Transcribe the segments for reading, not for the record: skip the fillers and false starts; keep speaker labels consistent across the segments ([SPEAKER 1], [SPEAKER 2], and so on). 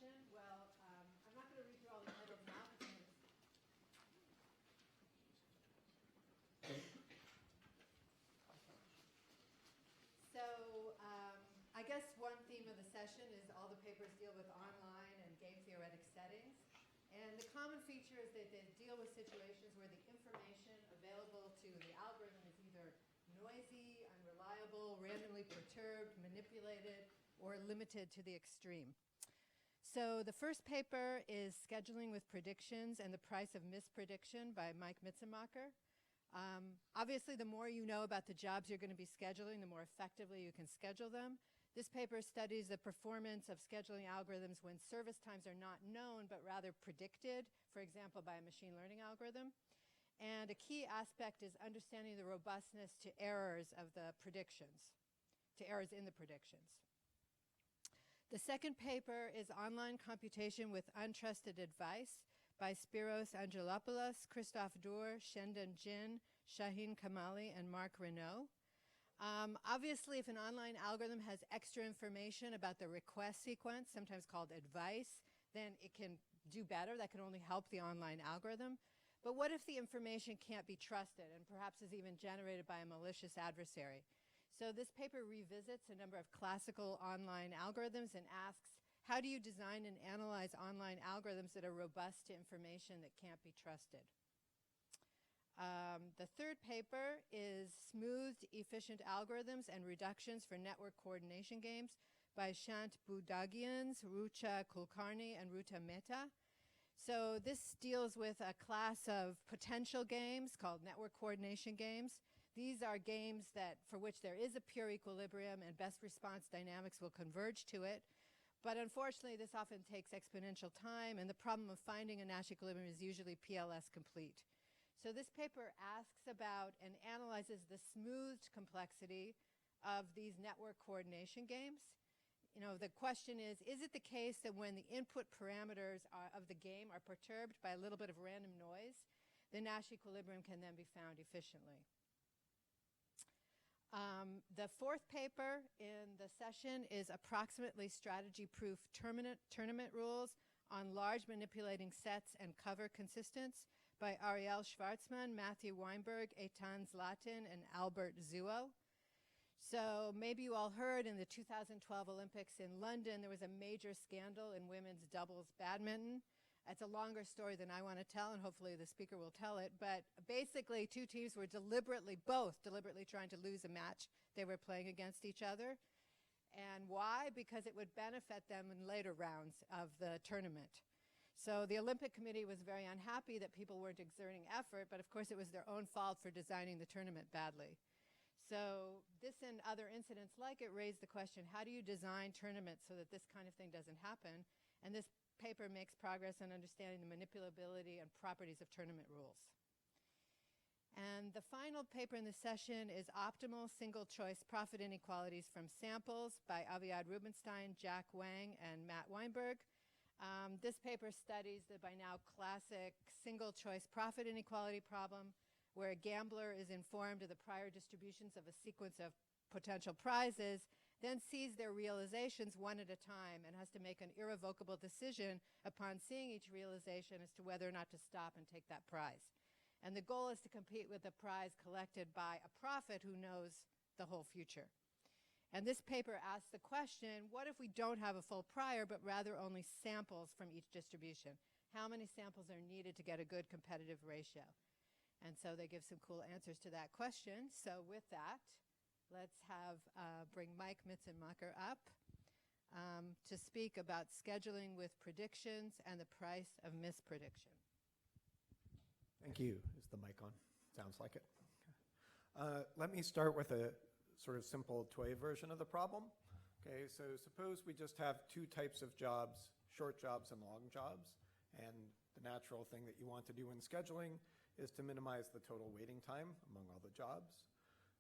[SPEAKER 1] session. Well, I'm not going to read through all the titles now. So I guess one theme of the session is all the papers deal with online and game theoretic settings. And the common feature is that they deal with situations where the information available to the algorithm is either noisy, unreliable, randomly perturbed, manipulated, or limited to the extreme. So the first paper is Scheduling with Predictions and the Price of Misprediction by Mitzenmacher. Obviously, the more you know about the jobs you're going to be scheduling, the more effectively you can schedule them. This paper studies the performance of scheduling algorithms when service times are not known, but rather predicted, for example, by a machine learning algorithm. And a key aspect is understanding the robustness to errors of the predictions, to errors in the predictions. The second paper is Online Computation with Untrusted Advice by Spyros, Angelopoulos, Christoph Dürr, Shendan, Shahin, Kamali, and Marc, Renault. Obviously, if an online algorithm has extra information about the request sequence, sometimes called advice, then it can do better. That can only help the online algorithm. But what if the information can't be trusted and perhaps is even generated by a malicious adversary? So this paper revisits a number of classical online algorithms and asks, how do you design and analyze online algorithms that are robust to information that can't be trusted? The third paper is Smoothed Efficient Algorithms and Reductions for Network Coordination Games by Shant, Boodaghians, Rucha, Kulkarni, and Ruta, Mehta. So this deals with a class of potential games called network coordination games. These are games for which there is a pure equilibrium and best response dynamics will converge to it. But unfortunately, this often takes exponential time, and the problem of finding a Nash equilibrium is usually PLS complete. So this paper asks about and analyzes the smoothed complexity of these network coordination games. You know, the question is it the case that when the input parameters of the game are perturbed by a little bit of random noise, the Nash equilibrium can then be found efficiently? The fourth paper in the session is Approximately Strategy-Proof Tournament Rules on Large Manipulating Sets and Cover-Consistence by Ariel, Schvartzman, Matthew Weinberg, Eitan, Zlatin, and Albert Zuo. So maybe you all heard in the 2012 Olympics in London, there was a major scandal in women's doubles badminton. It's a longer story than I want to tell, and hopefully the speaker will tell it. But basically, two teams were both deliberately trying to lose a match they were playing against each other. And why? Because it would benefit them in later rounds of the tournament. So the Olympic Committee was very unhappy that people weren't exerting effort, but of course it was their own fault for designing the tournament badly. So this and other incidents like it raised the question, how do you design tournaments so that this kind of thing doesn't happen? And this paper makes progress on understanding the manipulability and properties of tournament rules. And the final paper in the session is Optimal Single-Choice Profit Inequalities from Samples by Aviad Rubenstein, Jack Wang, and Matt Weinberg. This paper studies the by now classic single-choice profit inequality problem, where a gambler is informed of the prior distributions of a sequence of potential prizes, then sees their realizations one at a time and has to make an irrevocable decision upon seeing each realization as to whether or not to stop and take that prize. And the goal is to compete with a prize collected by a prophet who knows the whole future. And this paper asks the question, what if we don't have a full prior, but rather only samples from each distribution? How many samples are needed to get a good competitive ratio? And so they give some cool answers to that question. So with that, let's bring Mike Mitzenmacher up to speak about scheduling with predictions and the price of misprediction.
[SPEAKER 2] Thank you. Is the mic on? Sounds like it. Let me start with a sort of simple toy version of the problem. Okay, so suppose we just have two types of jobs, short jobs and long jobs, and the natural thing that you want to do in scheduling is to minimize the total waiting time among all the jobs.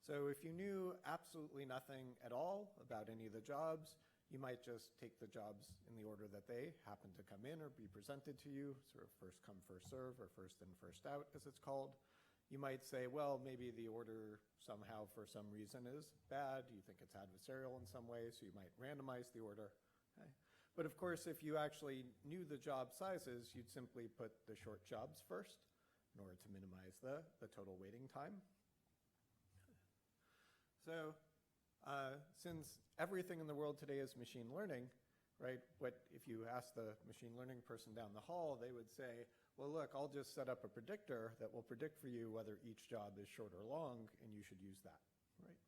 [SPEAKER 2] So if you knew absolutely nothing at all about any of the jobs, you might just take the jobs in the order that they happen to come in or be presented to you, sort of first come, first serve, or first in, first out, as it's called. You might say, well, maybe the order somehow for some reason is bad. You think it's adversarial in some way, so you might randomize the order. Okay? But of course, if you actually knew the job sizes, you'd simply put the short jobs first in order to minimize the total waiting time. So since everything in the world today is machine learning, right, if you ask the machine learning person down the hall, they would say, well, look, I'll just set up a predictor that will predict for you whether each job is short or long, and you should use that, right?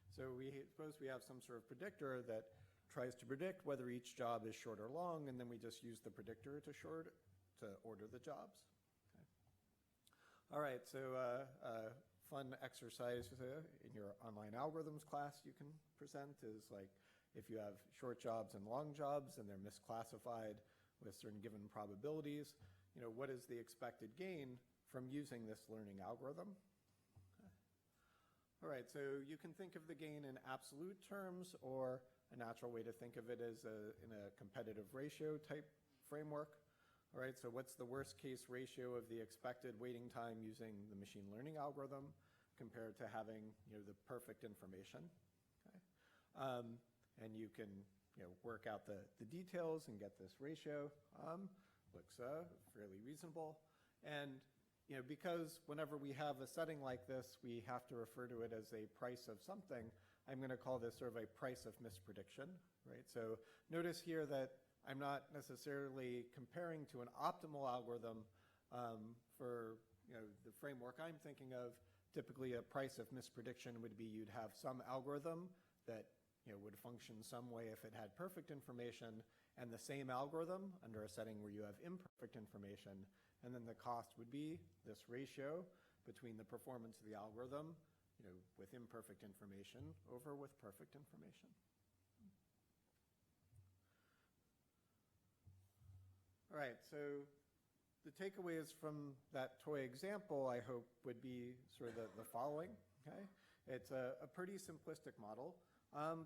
[SPEAKER 2] So suppose we have some sort of predictor that tries to predict whether each job is short or long, and then we just use the predictor to order the jobs. Okay. All right, so fun exercise in your online algorithms class you can present is like if you have short jobs and long jobs and they're misclassified with certain given probabilities, what is the expected gain from using this learning algorithm? All right, so you can think of the gain in absolute terms, or a natural way to think of it is in a competitive ratio type framework. All right, so what's the worst case ratio of the expected waiting time using the machine learning algorithm compared to having the perfect information? Okay. And you can work out the details and get this ratio. Looks fairly reasonable. And because whenever we have a setting like this, we have to refer to it as a price of something, I'm going to call this sort of a price of misprediction, right? So notice here that I'm not necessarily comparing to an optimal algorithm for the framework I'm thinking of. Typically, a price of misprediction would be you'd have some algorithm that would function some way if it had perfect information, and the same algorithm under a setting where you have imperfect information, and then the cost would be this ratio between the performance of the algorithm with imperfect information over with perfect information. All right, so the takeaways from that toy example, I hope, would be sort of the following, okay? It's a pretty simplistic model,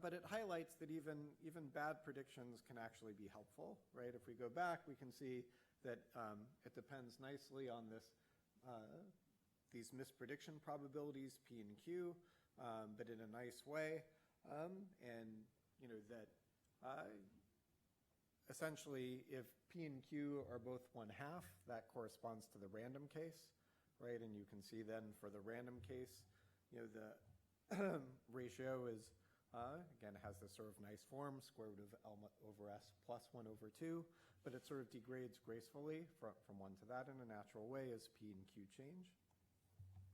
[SPEAKER 2] but it highlights that even bad predictions can actually be helpful, right? If we go back, we can see that it depends nicely on these misprediction probabilities, P and Q, but in a nice way, and that essentially if P and Q are both 1/2, that corresponds to the random case, right? And you can see then for the random case, the ratio is, again, has this sort of nice form, square root of L over S plus 1/2, but it sort of degrades gracefully from 1 to that in a natural way as P and Q change,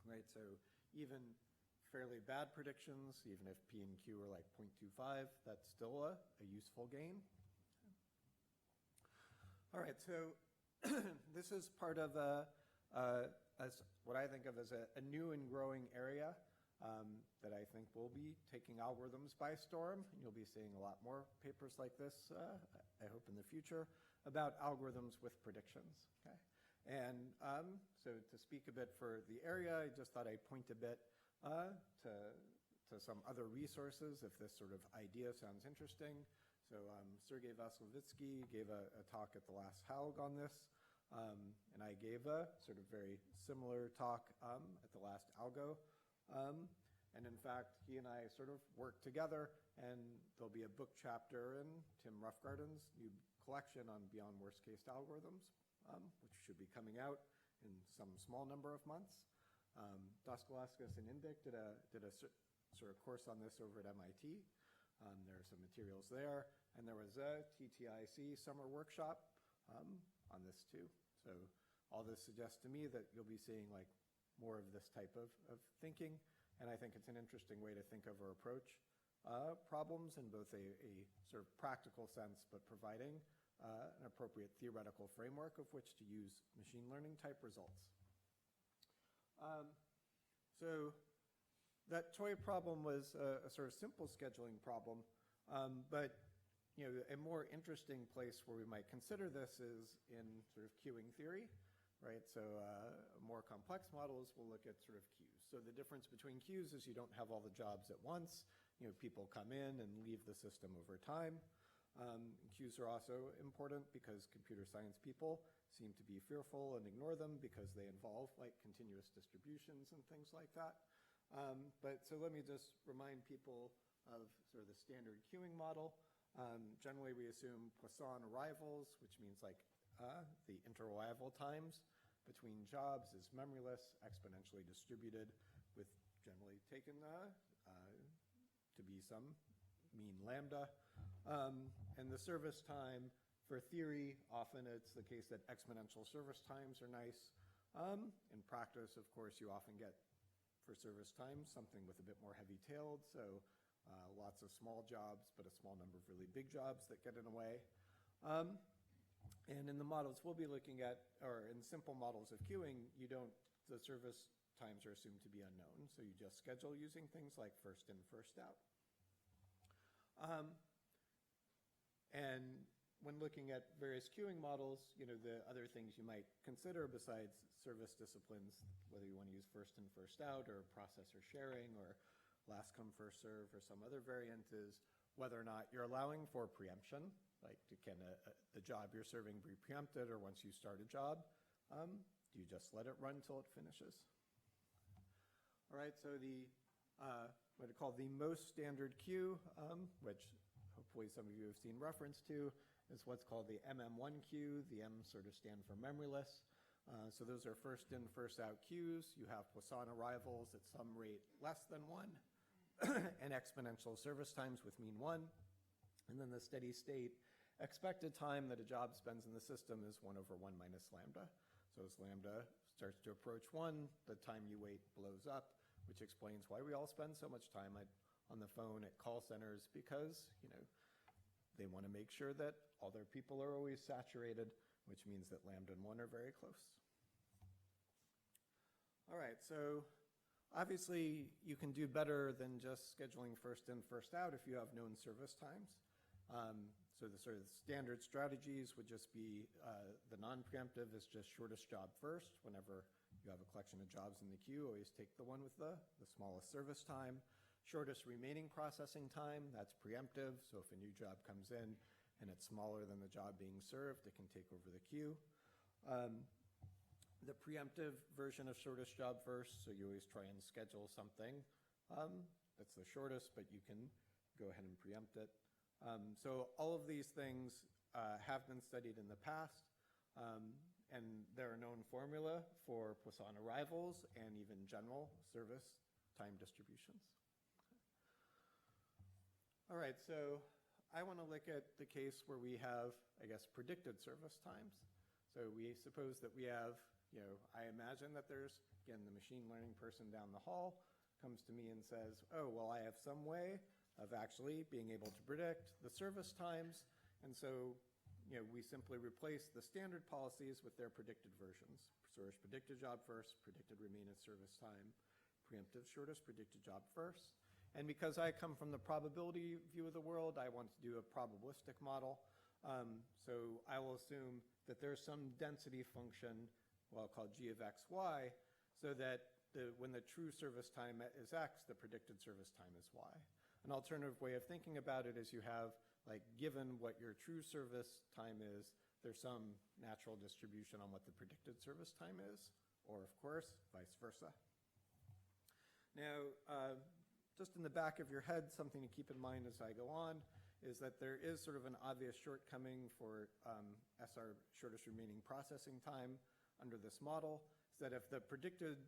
[SPEAKER 2] right? So even fairly bad predictions, even if P and Q are like 0.25, that's still a useful gain. All right, so this is part of as what I think of as a new and growing area that I think will be taking algorithms by storm. You'll be seeing a lot more papers like this, I hope, in the future about algorithms with predictions. Okay? And so to speak a bit for the area, I just thought I'd point a bit to some other resources if this sort of idea sounds interesting. So Sergei Vasilevsky gave a talk at the last HALG on this, and I gave a sort of very similar talk at the last ALGO. And in fact, he and I sort of worked together, and there'll be a book chapter in Tim Roughgarden's new collection on Beyond Worst Case Algorithms, which should be coming out in some small number of months. Daskalauskas and Indik did a sort of course on this over at MIT. There are some materials there, and there was a TTIC summer workshop on this too. So all this suggests to me that you'll be seeing like more of this type of thinking, and I think it's an interesting way to think of or approach problems in both a sort of practical sense, but providing an appropriate theoretical framework of which to use machine learning type results. So that toy problem was a sort of simple scheduling problem, but a more interesting place where we might consider this is in sort of queuing theory, right? So more complex models will look at sort of queues. So the difference between queues is you don't have all the jobs at once. People come in and leave the system over time. Queues are also important because computer science people seem to be fearful and ignore them because they involve like continuous distributions and things like that. But so let me just remind people of sort of the standard queuing model. Generally, we assume Poisson arrivals, which means like the interarrival times between jobs is memoryless, exponentially distributed, with generally taken to be some mean lambda. And the service time, for theory, often it's the case that exponential service times are nice. In practice, of course, you often get, for service time, something with a bit more heavy-tailed, so lots of small jobs, but a small number of really big jobs that get in the way. And in the models we'll be looking at, or in simple models of queuing, the service times are assumed to be unknown, so you just schedule using things like first in, first out. And when looking at various queuing models, the other things you might consider besides service disciplines, whether you want to use first in, first out, or processor sharing, or last come, first serve, or some other variant, is whether or not you're allowing for preemption, like can the job you're serving be preempted, or once you start a job, do you just let it run till it finishes? All right, so what I call the most standard queue, which hopefully some of you have seen reference to, is what's called the MM1 queue. The M sort of stand for memoryless. So those are first in, first out queues. You have Poisson arrivals at some rate less than 1, and exponential service times with mean 1. And then the steady state expected time that a job spends in the system is 1 over 1 minus lambda. So as lambda starts to approach 1, the time you wait blows up, which explains why we all spend so much time on the phone at call centers, because they want to make sure that all their people are always saturated, which means that lambda and 1 are very close. All right, so obviously you can do better than just scheduling first in, first out if you have known service times. So the sort of standard strategies would just be the non-preemptive is just shortest job first. Whenever you have a collection of jobs in the queue, always take the one with the smallest service time. Shortest remaining processing time, that's preemptive. So if a new job comes in and it's smaller than the job being served, it can take over the queue. The preemptive version of shortest job first, so you always try and schedule something that's the shortest, but you can go ahead and preempt it. So all of these things have been studied in the past, and there are known formula for Poisson arrivals and even general service time distributions. All right, so I want to look at the case where we have, I guess, predicted service times. So we suppose that we have, I imagine that there's, again, the machine learning person down the hall comes to me and says, oh, well, I have some way of actually being able to predict the service times. And so, we simply replace the standard policies with their predicted versions. Source predicted job first, predicted remaining service time, preemptive shortest, predicted job first. And because I come from the probability view of the world, I want to do a probabilistic model. So I will assume that there's some density function, well, called g of xy, so that when the true service time is x, the predicted service time is y. An alternative way of thinking about it is you have, given what your true service time is, there's some natural distribution on what the predicted service time is, or of course, vice versa. Now, just in the back of your head, something to keep in mind as I go on is that there is sort of an obvious shortcoming for SR shortest remaining processing time under this model, is that if the predicted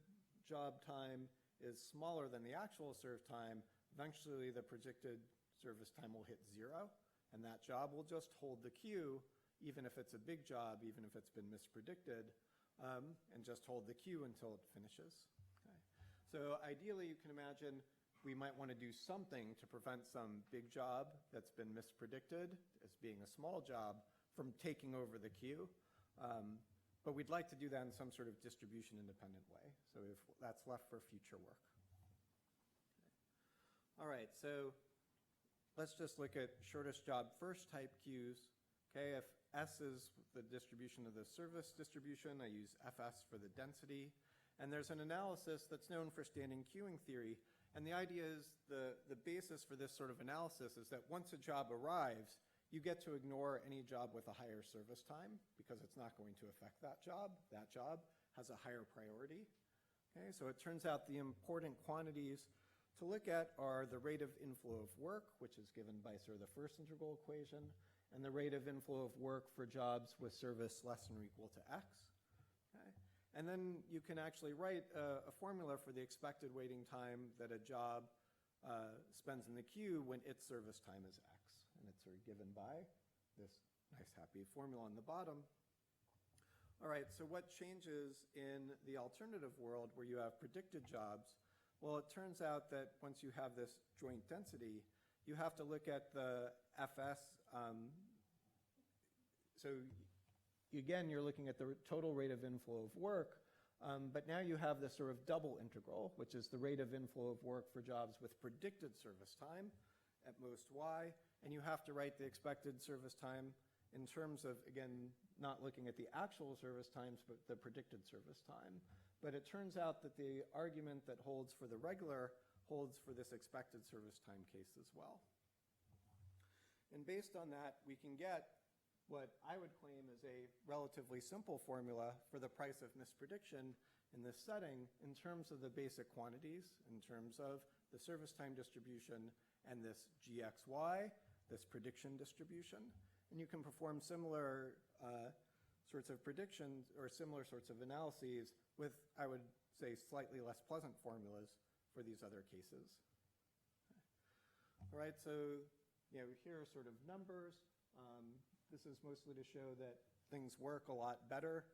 [SPEAKER 2] job time is smaller than the actual serve time, eventually the predicted service time will hit 0, and that job will just hold the queue, even if it's a big job, even if it's been mispredicted, and just hold the queue until it finishes. Okay. So ideally, you can imagine we might want to do something to prevent some big job that's been mispredicted as being a small job from taking over the queue. But we'd like to do that in some sort of distribution independent way. So if that's left for future work. Okay. All right, so let's just look at shortest job first type queues. Okay, if S is the distribution of the service distribution, I use FS for the density. And there's an analysis that's known for standing queuing theory. And the idea is the basis for this sort of analysis is that once a job arrives, you get to ignore any job with a higher service time because it's not going to affect that job. That job has a higher priority. Okay, so it turns out the important quantities to look at are the rate of inflow of work, which is given by sort of the first integral equation, and the rate of inflow of work for jobs with service less than or equal to x. Okay? And then you can actually write a formula for the expected waiting time that a job spends in the queue when its service time is x. And it's sort of given by this nice happy formula on the bottom. All right, so what changes in the alternative world where you have predicted jobs? Well, it turns out that once you have this joint density, you have to look at the FS. So again, you're looking at the total rate of inflow of work, but now you have this sort of double integral, which is the rate of inflow of work for jobs with predicted service time at most y, and you have to write the expected service time in terms of, again, not looking at the actual service times, but the predicted service time. But it turns out that the argument that holds for the regular holds for this expected service time case as well. And based on that, we can get what I would claim is a relatively simple formula for the price of misprediction in this setting in terms of the basic quantities, in terms of the service time distribution and this GXY, this prediction distribution. And you can perform similar sorts of predictions or similar sorts of analyses with, I would say, slightly less pleasant formulas for these other cases. All right, so here are sort of numbers. This is mostly to show that things work a lot better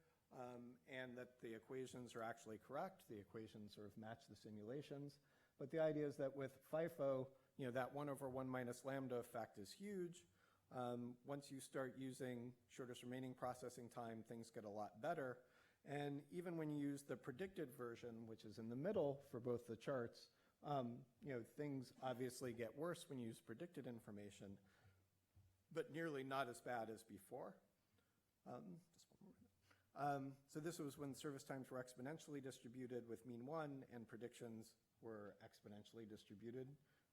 [SPEAKER 2] and that the equations are actually correct. The equations sort of match the simulations. But the idea is that with FIFO, that 1 over 1 minus lambda effect is huge. Once you start using shortest remaining processing time, things get a lot better. And even when you use the predicted version, which is in the middle for both the charts, things obviously get worse when you use predicted information, but nearly not as bad as before. So this was when service times were exponentially distributed with mean 1 and predictions were exponentially distributed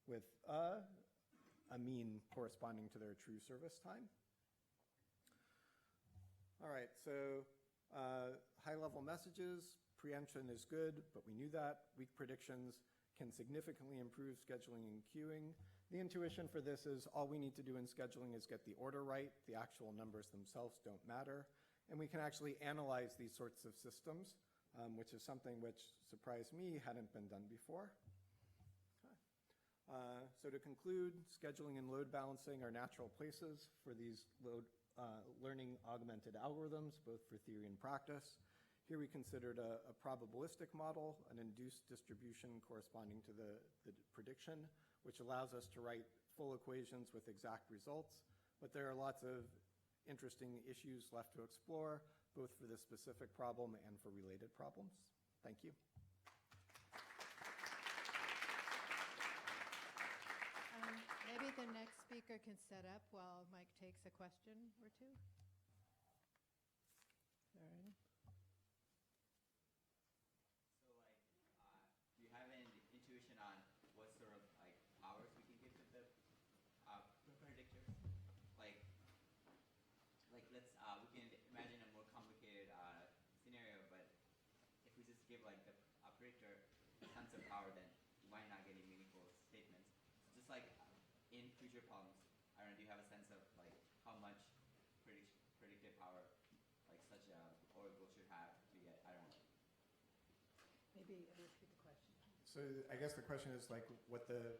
[SPEAKER 2] with a mean corresponding to their true service time. All right, so high-level messages, preemption is good, but we knew that. Weak predictions can significantly improve scheduling and queuing. The intuition for this is all we need to do in scheduling is get the order right. The actual numbers themselves don't matter. And we can actually analyze these sorts of systems, which is something which surprised me hadn't been done before. So to conclude, scheduling and load balancing are natural places for these learning augmented algorithms, both for theory and practice. Here we considered a probabilistic model, an induced distribution corresponding to the prediction, which allows us to write full equations with exact results. But there are lots of interesting issues left to explore, both for this specific problem and for related problems. Thank you.
[SPEAKER 1] Maybe the next speaker can set up while Mike takes a question or two. Alrighty.
[SPEAKER 3] So, do you have any intuition on what sort of powers we can give to the predictor? Let's we can imagine a more complicated scenario, but if we just give the predictor tons of power, then you might not get any meaningful statements. So just in future problems, I don't know, do you have a sense of how much predictive power such a oracle should have to get, I don't know.
[SPEAKER 1] Maybe repeat the question.
[SPEAKER 2] So I guess the question is what the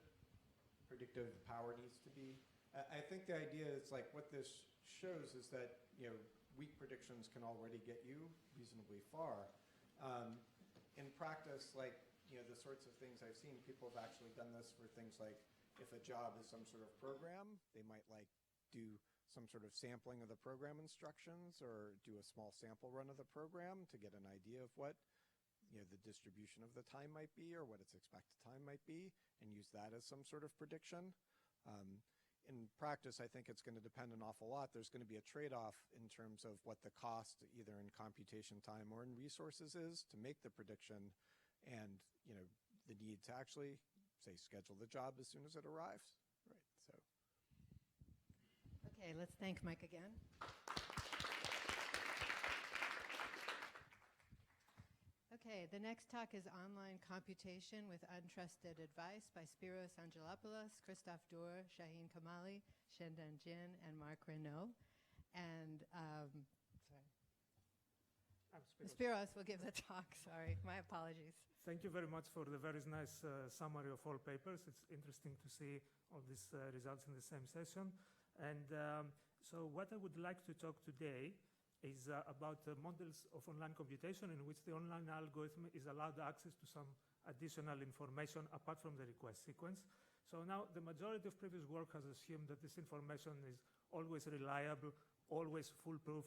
[SPEAKER 2] predictive power needs to be. I think the idea is what this shows is that weak predictions can already get you reasonably far. In practice, the sorts of things I've seen, people have actually done this for things like if a job is some sort of program, they might do some sort of sampling of the program instructions or do a small sample run of the program to get an idea of what the distribution of the time might be or what its expected time might be and use that as some sort of prediction. In practice, I think it's going to depend an awful lot. There's going to be a trade-off in terms of what the cost, either in computation time or in resources, is to make the prediction and the need to actually say schedule the job as soon as it arrives. Right. So.
[SPEAKER 1] Okay, let's thank Mike again. Okay, the next talk is Online Computation with Untrusted Advice by Spyros Angelopoulos, Christoph Dürr, Shahin Kamali, Shendan, and Marc Renault. And, Spyros will give the talk, sorry, my apologies.
[SPEAKER 4] Thank you very much for the very nice summary of all papers. It's interesting to see all these results in the same session. And so what I would like to talk today is about models of online computation in which the online algorithm is allowed access to some additional information apart from the request sequence. So now the majority of previous work has assumed that this information is always reliable, always foolproof,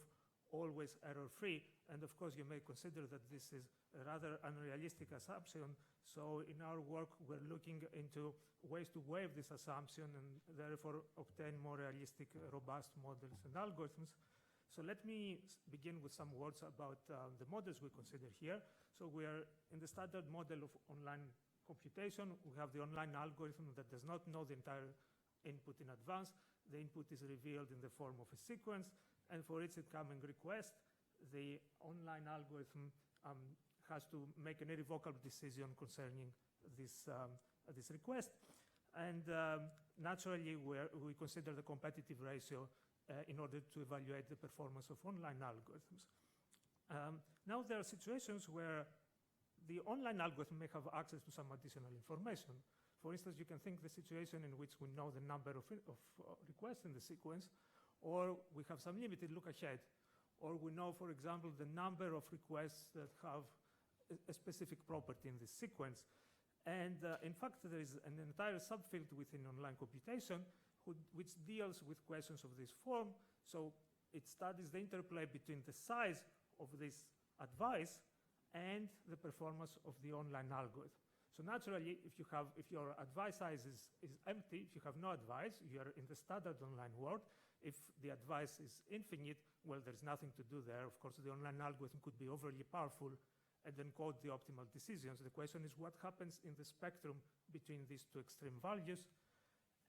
[SPEAKER 4] always error-free. And of course, you may consider that this is a rather unrealistic assumption. So in our work, we're looking into ways to waive this assumption and therefore obtain more realistic, robust models and algorithms. So let me begin with some words about the models we consider here. So we are in the standard model of online computation. We have the online algorithm that does not know the entire input in advance. The input is revealed in the form of a sequence. And for each incoming request, the online algorithm has to make an irrevocable decision concerning this request. And naturally, we consider the competitive ratio in order to evaluate the performance of online algorithms. Now, there are situations where the online algorithm may have access to some additional information. For instance, you can think the situation in which we know the number of requests in the sequence, or we have some limited look ahead, or we know, for example, the number of requests that have a specific property in this sequence. And in fact, there is an entire subfield within online computation which deals with questions of this form. So it studies the interplay between the size of this advice and the performance of the online algorithm. So naturally, if your advice size is empty, if you have no advice, you are in the standard online world. If the advice is infinite, well, there's nothing to do there. Of course, the online algorithm could be overly powerful and encode the optimal decisions. The question is what happens in the spectrum between these two extreme values.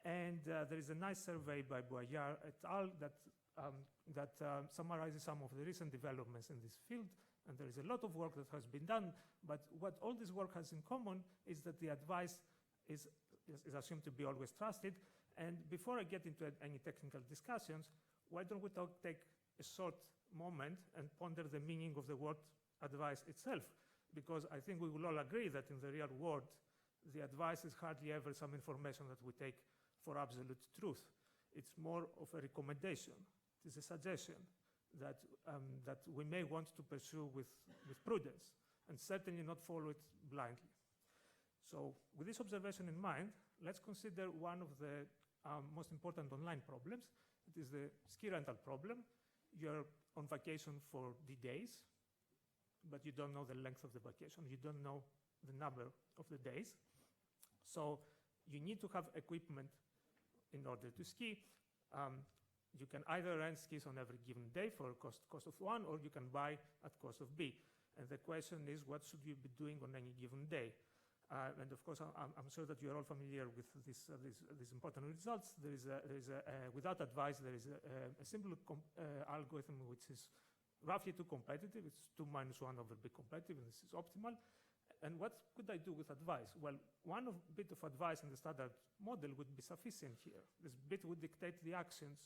[SPEAKER 4] And there is a nice survey by Boyer et al. that summarizes some of the recent developments in this field. And there is a lot of work that has been done. But what all this work has in common is that the advice is assumed to be always trusted. And before I get into any technical discussions, why don't we take a short moment and ponder the meaning of the word advice itself? Because I think we will all agree that in the real world, the advice is hardly ever some information that we take for absolute truth. It's more of a recommendation. It is a suggestion that we may want to pursue with prudence and certainly not follow it blindly. So with this observation in mind, let's consider one of the most important online problems. It is the ski rental problem. You're on vacation for the days, but you don't know the length of the vacation. You don't know the number of the days. So you need to have equipment in order to ski. You can either rent skis on every given day for cost of one, or you can buy at cost of B. And the question is, what should you be doing on any given day? And of course, I'm sure that you're all familiar with these important results. Without advice, there is a simple algorithm which is roughly too competitive. It's 2 minus 1 over B competitive, and this is optimal. And what could I do with advice? Well, one bit of advice in the standard model would be sufficient here. This bit would dictate the actions,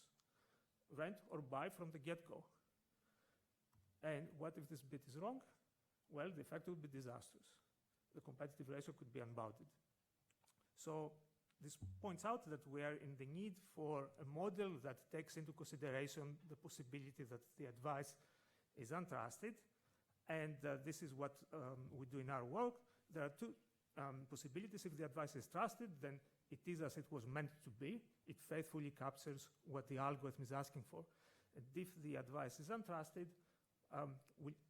[SPEAKER 4] rent or buy from the get-go. And what if this bit is wrong? Well, the effect would be disastrous. The competitive ratio could be unbounded. So this points out that we are in the need for a model that takes into consideration the possibility that the advice is untrusted. And this is what we do in our work. There are two possibilities. If the advice is trusted, then it is as it was meant to be. It faithfully captures what the algorithm is asking for. And if the advice is untrusted,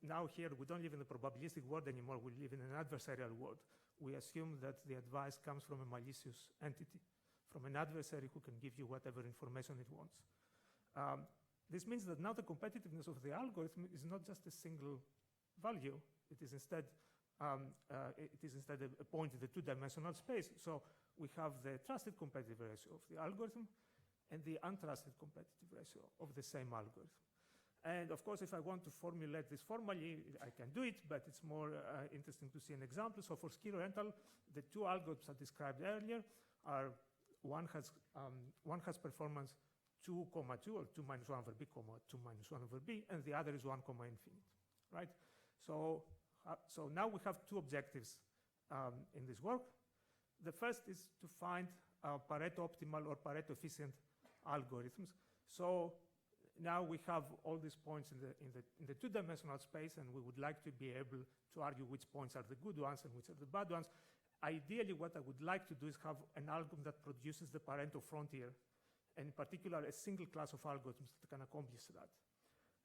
[SPEAKER 4] now here we don't live in the probabilistic world anymore. We live in an adversarial world. We assume that the advice comes from a malicious entity, from an adversary who can give you whatever information it wants. This means that now the competitiveness of the algorithm is not just a single value. It is instead a point in the two-dimensional space. So we have the trusted competitive ratio of the algorithm and the untrusted competitive ratio of the same algorithm. And of course, if I want to formulate this formally, I can do it, but it's more interesting to see an example. So for ski rental, the two algorithms I described earlier are one has performance 2, 2, or 2 minus 1 over b, 2 minus 1 over b, and the other is 1, infinite, right? So now we have two objectives in this work. The first is to find Pareto optimal or Pareto efficient algorithms. So now we have all these points in the two-dimensional space, and we would like to be able to argue which points are the good ones and which are the bad ones. Ideally, what I would like to do is have an algorithm that produces the Pareto frontier, and in particular, a single class of algorithms that can accomplish that.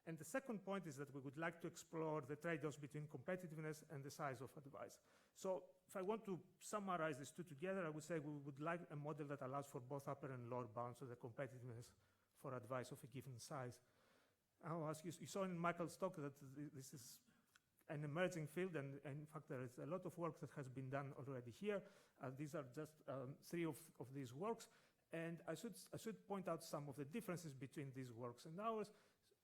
[SPEAKER 4] And the second point is that we would like to explore the trade-offs between competitiveness and the size of advice. So if I want to summarize these two together, I would say we would like a model that allows for both upper and lower bounds of the competitiveness for advice of a given size. As you saw in Michael's talk that this is an emerging field, and in fact there is a lot of work that has been done already here. These are just 3 of these works, and I should point out some of the differences between these works and ours,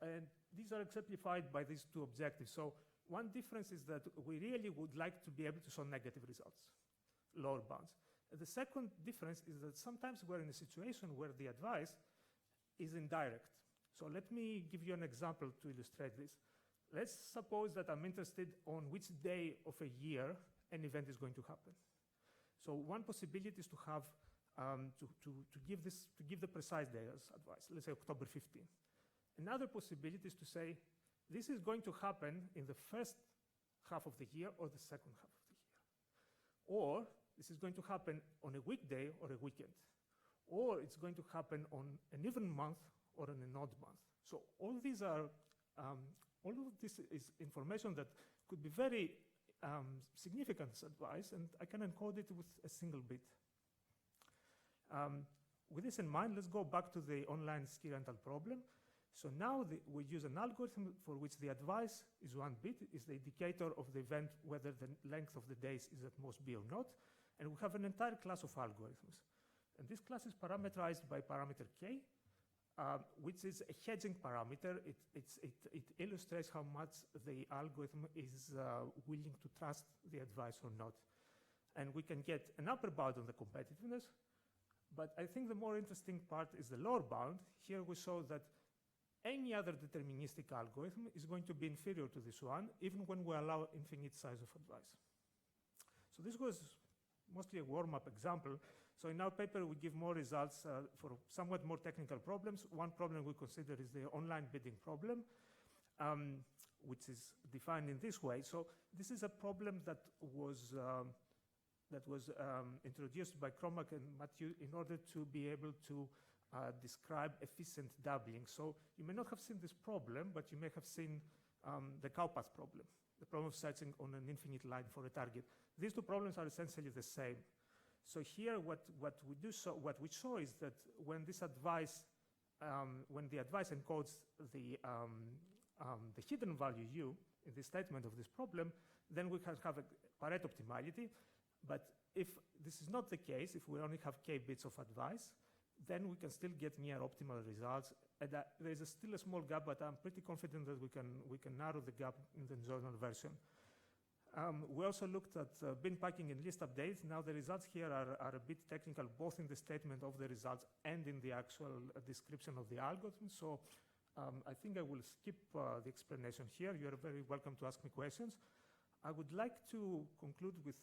[SPEAKER 4] and these are exemplified by these two objectives. So one difference is that we really would like to be able to show negative results, lower bounds. The second difference is that sometimes we're in a situation where the advice is indirect. So let me give you an example to illustrate this. Let's suppose that I'm interested on which day of a year an event is going to happen. So one possibility is to have to give the precise day as advice. Let's say October 15. Another possibility is to say this is going to happen in the first half of the year or the second half of the year, or this is going to happen on a weekday or a weekend, or it's going to happen on an even month or on an odd month. So all these are, all of this is information that could be very significant as advice, and I can encode it with a single bit. With this in mind, let's go back to the online ski rental problem. So now we use an algorithm for which the advice is 1 bit, is the indicator of the event, whether the length of the days is at most b or not, and we have an entire class of algorithms. And this class is parameterized by parameter k, which is a hedging parameter. It illustrates how much the algorithm is willing to trust the advice or not. And we can get an upper bound on the competitiveness, but I think the more interesting part is the lower bound. Here we show that any other deterministic algorithm is going to be inferior to this one, even when we allow infinite size of advice. So this was mostly a warm-up example. So in our paper, we give more results for somewhat more technical problems. One problem we consider is the online bidding problem, which is defined in this way. So this is a problem that was introduced by Cromack and Mathieu in order to be able to describe efficient doubling. So you may not have seen this problem, but you may have seen the cowpath problem, the problem of searching on an infinite line for a target. These two problems are essentially the same. So here, what we show is that when this advice, when the advice encodes the hidden value u in the statement of this problem, then we can have a Pareto optimality. But if this is not the case, if we only have k bits of advice, then we can still get near optimal results. And there is still a small gap, but I'm pretty confident that we can narrow the gap in the journal version. We also looked at bin packing and list updates. Now the results here are a bit technical, both in the statement of the results and in the actual description of the algorithm. So I think I will skip the explanation here. You're very welcome to ask me questions. I would like to conclude with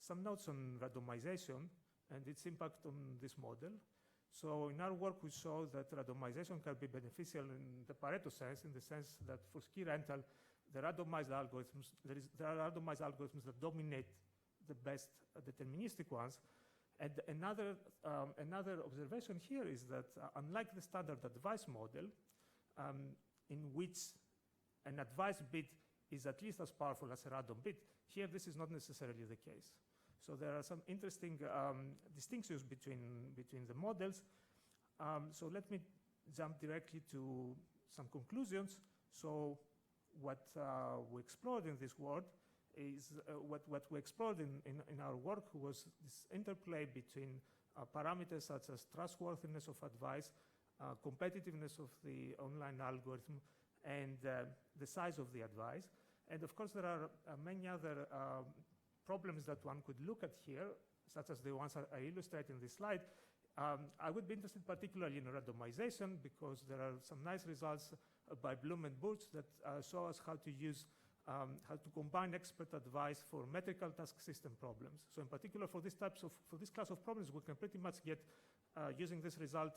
[SPEAKER 4] some notes on randomization and its impact on this model. So in our work, we show that randomization can be beneficial in the Pareto sense, in the sense that for ski rental, there are randomized algorithms that dominate the best deterministic ones. And another observation here is that unlike the standard advice model, in which an advice bit is at least as powerful as a random bit, here this is not necessarily the case. So there are some interesting distinctions between the models. So let me jump directly to some conclusions. So what we explored in this work is what we explored in our work was this interplay between parameters such as trustworthiness of advice, competitiveness of the online algorithm, and the size of the advice. And of course, there are many other problems that one could look at here, such as the ones I illustrate in this slide. I would be interested particularly in randomization, because there are some nice results by Bloom and Burch that show us how to use, how to combine expert advice for metrical task system problems. So in particular, for this class of problems, we can pretty much get, using this result,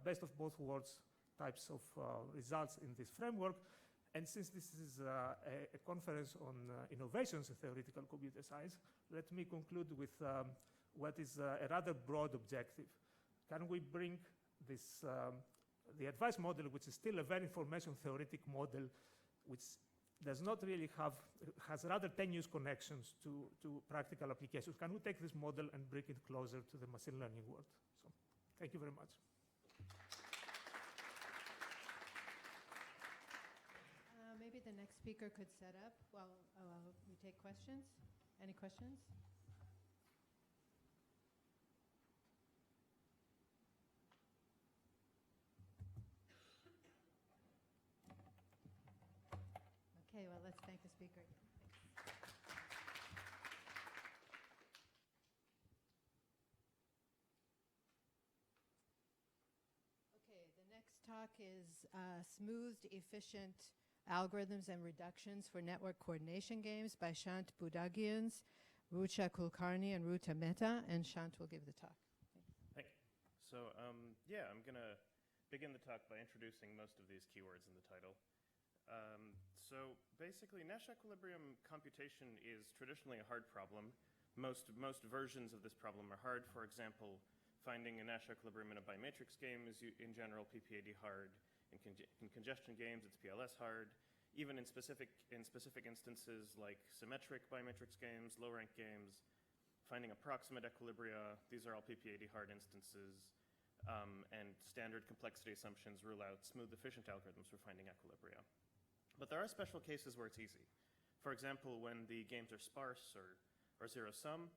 [SPEAKER 4] best of both worlds types of results in this framework. And since this is a conference on innovations in theoretical computer science, let me conclude with what is a rather broad objective. Can we bring this, the advice model, which is still a very information theoretic model, which does not really have, has rather tenuous connections to practical applications. Can we take this model and bring it closer to the machine learning world? So, thank you very much.
[SPEAKER 1] Maybe the next speaker could set up while we take questions. Any questions? Okay, well, let's thank the speaker. Okay, the next talk is Smoothed, Efficient Algorithms and Reductions for Network Coordination Games by Shant, Boodaghians, Rucha, Kulkarni, and Ruta, Mehta, and Shant will give the talk.
[SPEAKER 5] Thank you. So, yeah, I'm going to begin the talk by introducing most of these keywords in the title. So basically, Nash equilibrium computation is traditionally a hard problem. Most versions of this problem are hard. For example, finding a Nash equilibrium in a bimatrix game is in general PPAD hard. In congestion games, it's PLS hard. Even in specific instances like symmetric bimatrix games, low-rank games, finding approximate equilibria, these are all PPAD hard instances. And standard complexity assumptions rule out smooth, efficient algorithms for finding equilibria. But there are special cases where it's easy. For example, when the games are sparse or zero-sum,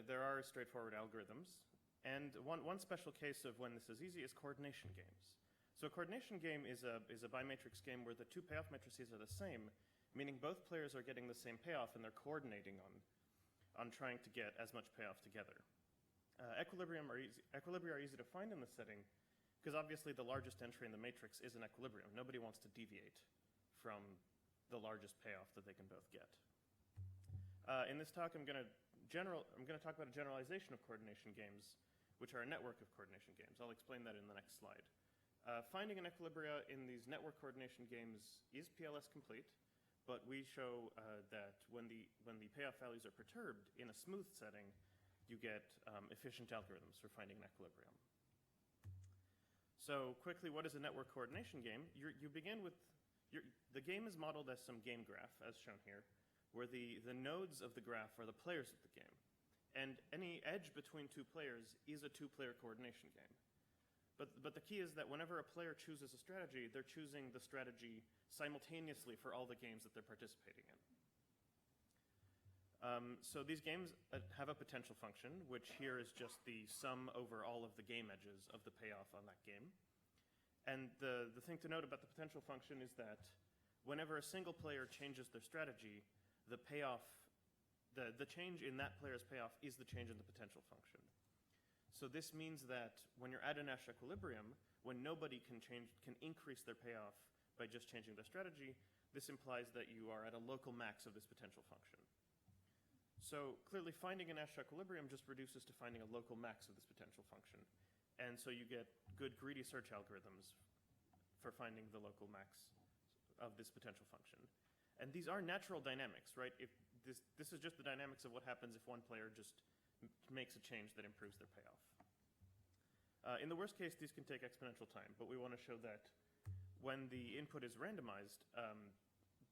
[SPEAKER 5] there are straightforward algorithms. And one special case of when this is easy is coordination games. So a coordination game is a bimatrix game where the two payoff matrices are the same, meaning both players are getting the same payoff and they're coordinating on trying to get as much payoff together. Equilibria are easy to find in this setting because obviously the largest entry in the matrix is an equilibrium. Nobody wants to deviate from the largest payoff that they can both get. In this talk, I'm going to talk about a generalization of coordination games, which are a network of coordination games. I'll explain that in the next slide. Finding an equilibria in these network coordination games is PLS complete, but we show that when the payoff values are perturbed in a smooth setting, you get efficient algorithms for finding an equilibrium. So quickly, what is a network coordination game? You begin with, the game is modeled as some game graph, as shown here, where the nodes of the graph are the players of the game. And any edge between two players is a two-player coordination game. But the key is that whenever a player chooses a strategy, they're choosing the strategy simultaneously for all the games that they're participating in. So these games have a potential function, which here is just the sum over all of the game edges of the payoff on that game. And the thing to note about the potential function is that whenever a single player changes their strategy, the payoff, the change in that player's payoff is the change in the potential function. So this means that when you're at a Nash equilibrium, when nobody can increase their payoff by just changing their strategy, this implies that you are at a local max of this potential function. So clearly finding a Nash equilibrium just reduces to finding a local max of this potential function. And so you get good greedy search algorithms for finding the local max of this potential function. And these are natural dynamics, right? If this is just the dynamics of what happens if one player just makes a change that improves their payoff. In the worst case, these can take exponential time, but we want to show that when the input is randomized,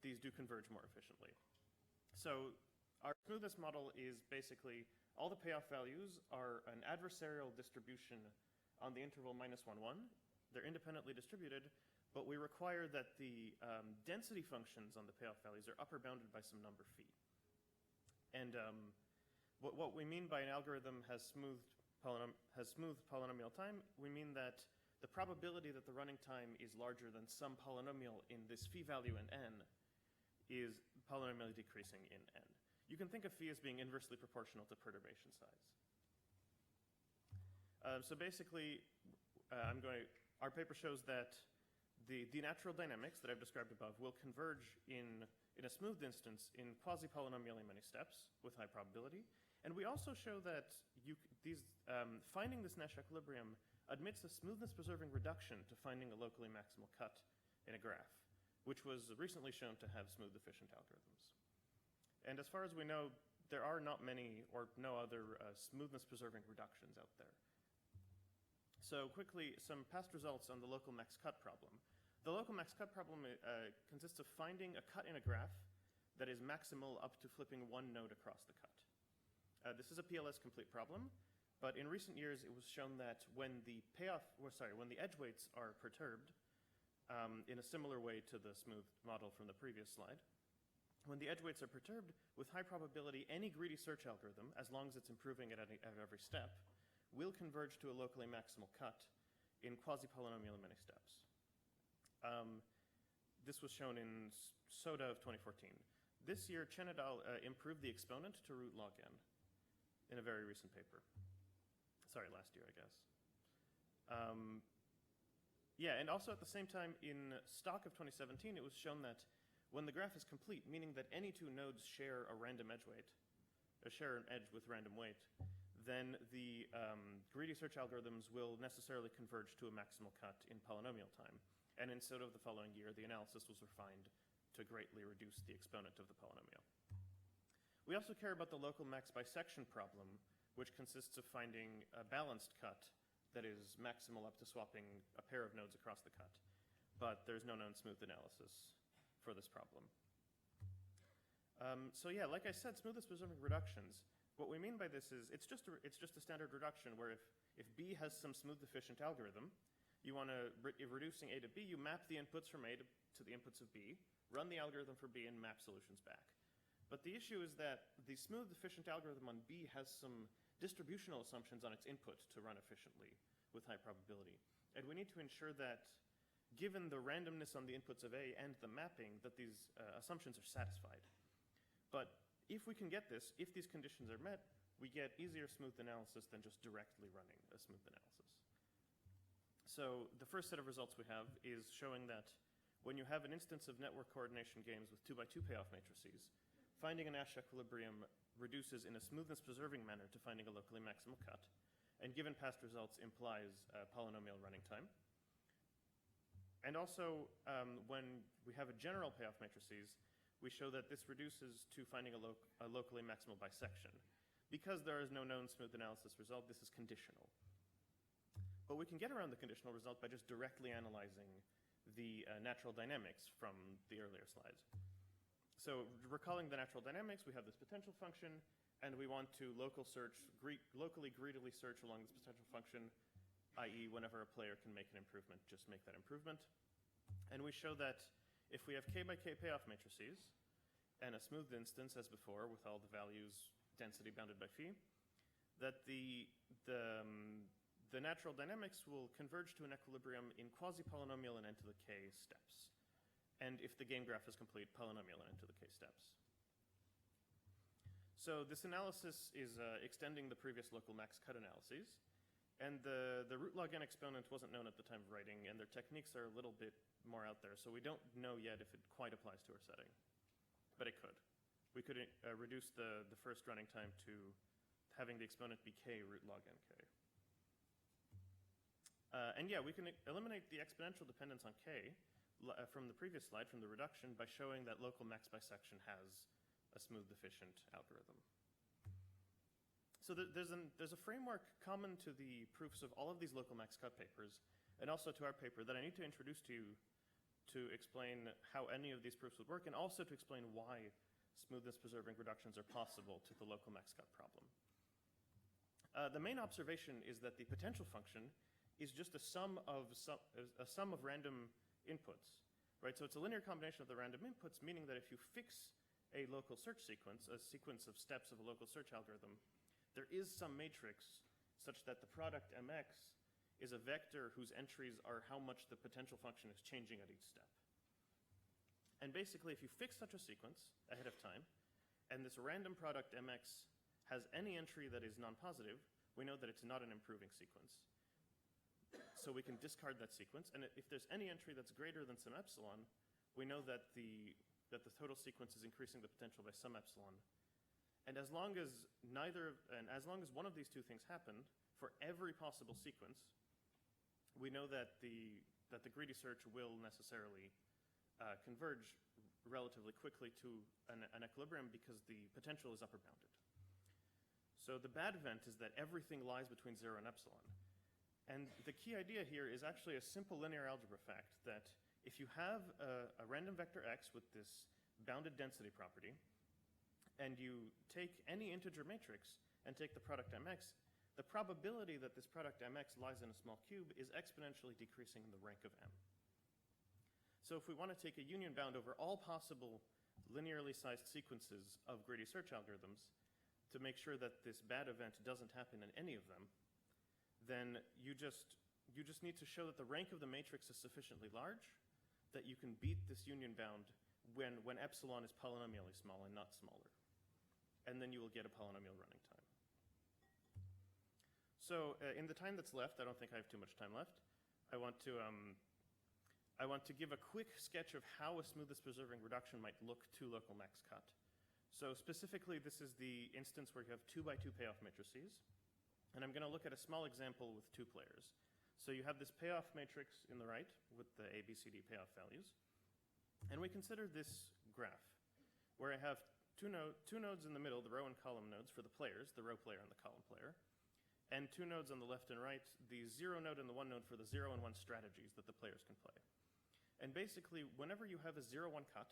[SPEAKER 5] these do converge more efficiently. So our smoothness model is basically all the payoff values are an adversarial distribution on the interval -1, 1. They're independently distributed, but we require that the density functions on the payoff values are upper bounded by some number phi. And what we mean by an algorithm has smooth polynomial time, we mean that the probability that the running time is larger than some polynomial in this phi value in n is polynomially decreasing in n. You can think of phi as being inversely proportional to perturbation size. So basically, our paper shows that the natural dynamics that I've described above will converge in a smoothed instance in quasi-polynomially many steps with high probability. And we also show that finding this Nash equilibrium admits a smoothness-preserving reduction to finding a locally maximal cut in a graph, which was recently shown to have smooth-efficient algorithms. And as far as we know, there are not many or no other smoothness-preserving reductions out there. So quickly, some past results on the local max cut problem. The local max cut problem consists of finding a cut in a graph that is maximal up to flipping one node across the cut. This is a PLS complete problem, but in recent years it was shown that when the edge weights are perturbed in a similar way to the smooth model from the previous slide, when the edge weights are perturbed, with high probability, any greedy search algorithm, as long as it's improving at every step, will converge to a locally maximal cut in quasi-polynomial many steps. This was shown in SODA of 2014. This year, Chen et al. Improved the exponent to root log n in a very recent paper. Sorry, last year, I guess. And also at the same time, in stock of 2017, it was shown that when the graph is complete, meaning that any two nodes share a random edge weight, share an edge with random weight, then the greedy search algorithms will necessarily converge to a maximal cut in polynomial time. And instead of the following year, the analysis was refined to greatly reduce the exponent of the polynomial. We also care about the local max bisection problem, which consists of finding a balanced cut that is maximal up to swapping a pair of nodes across the cut. But there's no known smooth analysis for this problem. Like I said, smoothness-preserving reductions. What we mean by this is it's just a standard reduction where if B has some smooth-efficient algorithm, you want to, if reducing A to B, you map the inputs from A to the inputs of B, run the algorithm for B, and map solutions back. But the issue is that the smooth-efficient algorithm on B has some distributional assumptions on its input to run efficiently with high probability. And we need to ensure that, given the randomness on the inputs of A and the mapping, that these assumptions are satisfied. But if we can get this, if these conditions are met, we get easier smooth analysis than just directly running a smooth analysis. So the first set of results we have is showing that when you have an instance of network coordination games with 2x2 payoff matrices, finding a Nash equilibrium reduces in a smoothness-preserving manner to finding a locally maximal cut, and given past results implies polynomial running time. And also, when we have a general payoff matrices, we show that this reduces to finding a locally maximal bisection. Because there is no known smooth analysis result, this is conditional. But we can get around the conditional result by just directly analyzing the natural dynamics from the earlier slides. So recalling the natural dynamics, we have this potential function, and we want to locally greedily search along this potential function, i.e. whenever a player can make an improvement, just make that improvement. And we show that if we have k by k payoff matrices and a smoothed instance as before with all the values density bounded by phi, that the natural dynamics will converge to an equilibrium in quasi-polynomial and n to the k steps. And if the game graph is complete, polynomial and n to the k steps. So this analysis is extending the previous local max cut analyses. And the root log n exponent wasn't known at the time of writing, and their techniques are a little bit more out there, so we don't know yet if it quite applies to our setting. But it could. We could reduce the first running time to having the exponent be k root log n k. We can eliminate the exponential dependence on k from the previous slide, from the reduction, by showing that local max bisection has a smooth efficient algorithm. So there's a framework common to the proofs of all of these local max cut papers, and also to our paper, that I need to introduce to you to explain how any of these proofs would work, and also to explain why smoothness-preserving reductions are possible to the local max cut problem. The main observation is that the potential function is just a sum of random inputs, right? So it's a linear combination of the random inputs, meaning that if you fix a local search sequence, a sequence of steps of a local search algorithm, there is some matrix such that the product mx is a vector whose entries are how much the potential function is changing at each step. And basically, if you fix such a sequence ahead of time, and this random product mx has any entry that is non-positive, we know that it's not an improving sequence. So we can discard that sequence, and if there's any entry that's greater than some epsilon, we know that the total sequence is increasing the potential by some epsilon. And as long as one of these two things happen for every possible sequence, we know that the greedy search will necessarily converge relatively quickly to an equilibrium because the potential is upper bounded. So the bad event is that everything lies between 0 and epsilon. And the key idea here is actually a simple linear algebra fact that if you have a random vector x with this bounded density property, and you take any integer matrix and take the product mx, the probability that this product mx lies in a small cube is exponentially decreasing in the rank of m. So if we want to take a union bound over all possible linearly sized sequences of greedy search algorithms to make sure that this bad event doesn't happen in any of them, then you just need to show that the rank of the matrix is sufficiently large that you can beat this union bound when epsilon is polynomially small and not smaller. And then you will get a polynomial running time. So in the time that's left, I don't think I have too much time left, I want to give a quick sketch of how a smoothness-preserving reduction might look to local max cut. So specifically, this is the instance where you have 2x2 payoff matrices. And I'm going to look at a small example with 2 players. So you have this payoff matrix in the right with the A, B, C, D payoff values. And we consider this graph where I have two nodes in the middle, the row and column nodes for the players, the row player and the column player, and 2 nodes on the left and right, the 0 node and the 1 node for the 0 and 1 strategies that the players can play. And basically, whenever you have a 0-1 cut,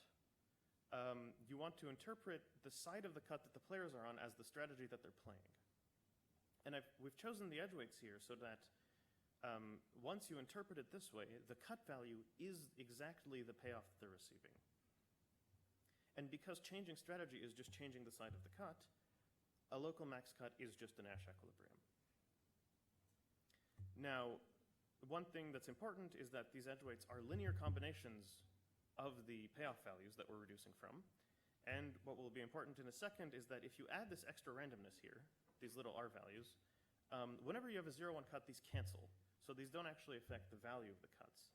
[SPEAKER 5] you want to interpret the side of the cut that the players are on as the strategy that they're playing. And we've chosen the edge weights here so that once you interpret it this way, the cut value is exactly the payoff that they're receiving. And because changing strategy is just changing the side of the cut, a local max cut is just a Nash equilibrium. Now, one thing that's important is that these edge weights are linear combinations of the payoff values that we're reducing from. And what will be important in a second is that if you add this extra randomness here, these little r values, whenever you have a 0-1 cut, these cancel. So these don't actually affect the value of the cuts.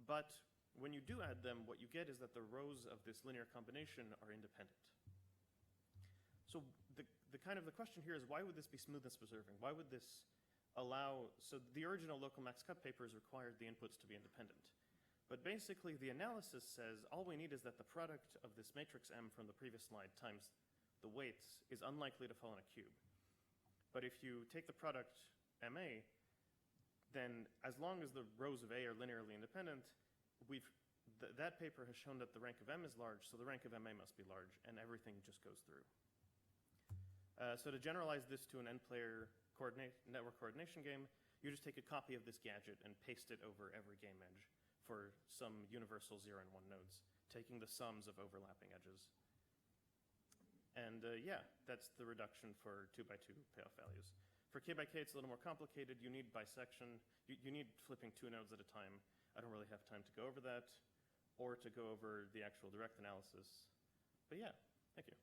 [SPEAKER 5] But when you do add them, what you get is that the rows of this linear combination are independent. So the question here is, why would this be smoothness preserving? Why would this allow, so the original local max cut papers required the inputs to be independent. But basically the analysis says all we need is that the product of this matrix M from the previous slide times the weights is unlikely to fall in a cube. But if you take the product MA, then as long as the rows of A are linearly independent, that paper has shown that the rank of M is large, so the rank of MA must be large, and everything just goes through. So to generalize this to an n-player network coordination game, you just take a copy of this gadget and paste it over every game edge for some universal 0 and 1 nodes, taking the sums of overlapping edges. And yeah, that's the reduction for 2x2 payoff values. For k by k, it's a little more complicated. You need bisection. You need flipping 2 nodes at a time. I don't really have time to go over that or to go over the actual direct analysis. But yeah, thank you.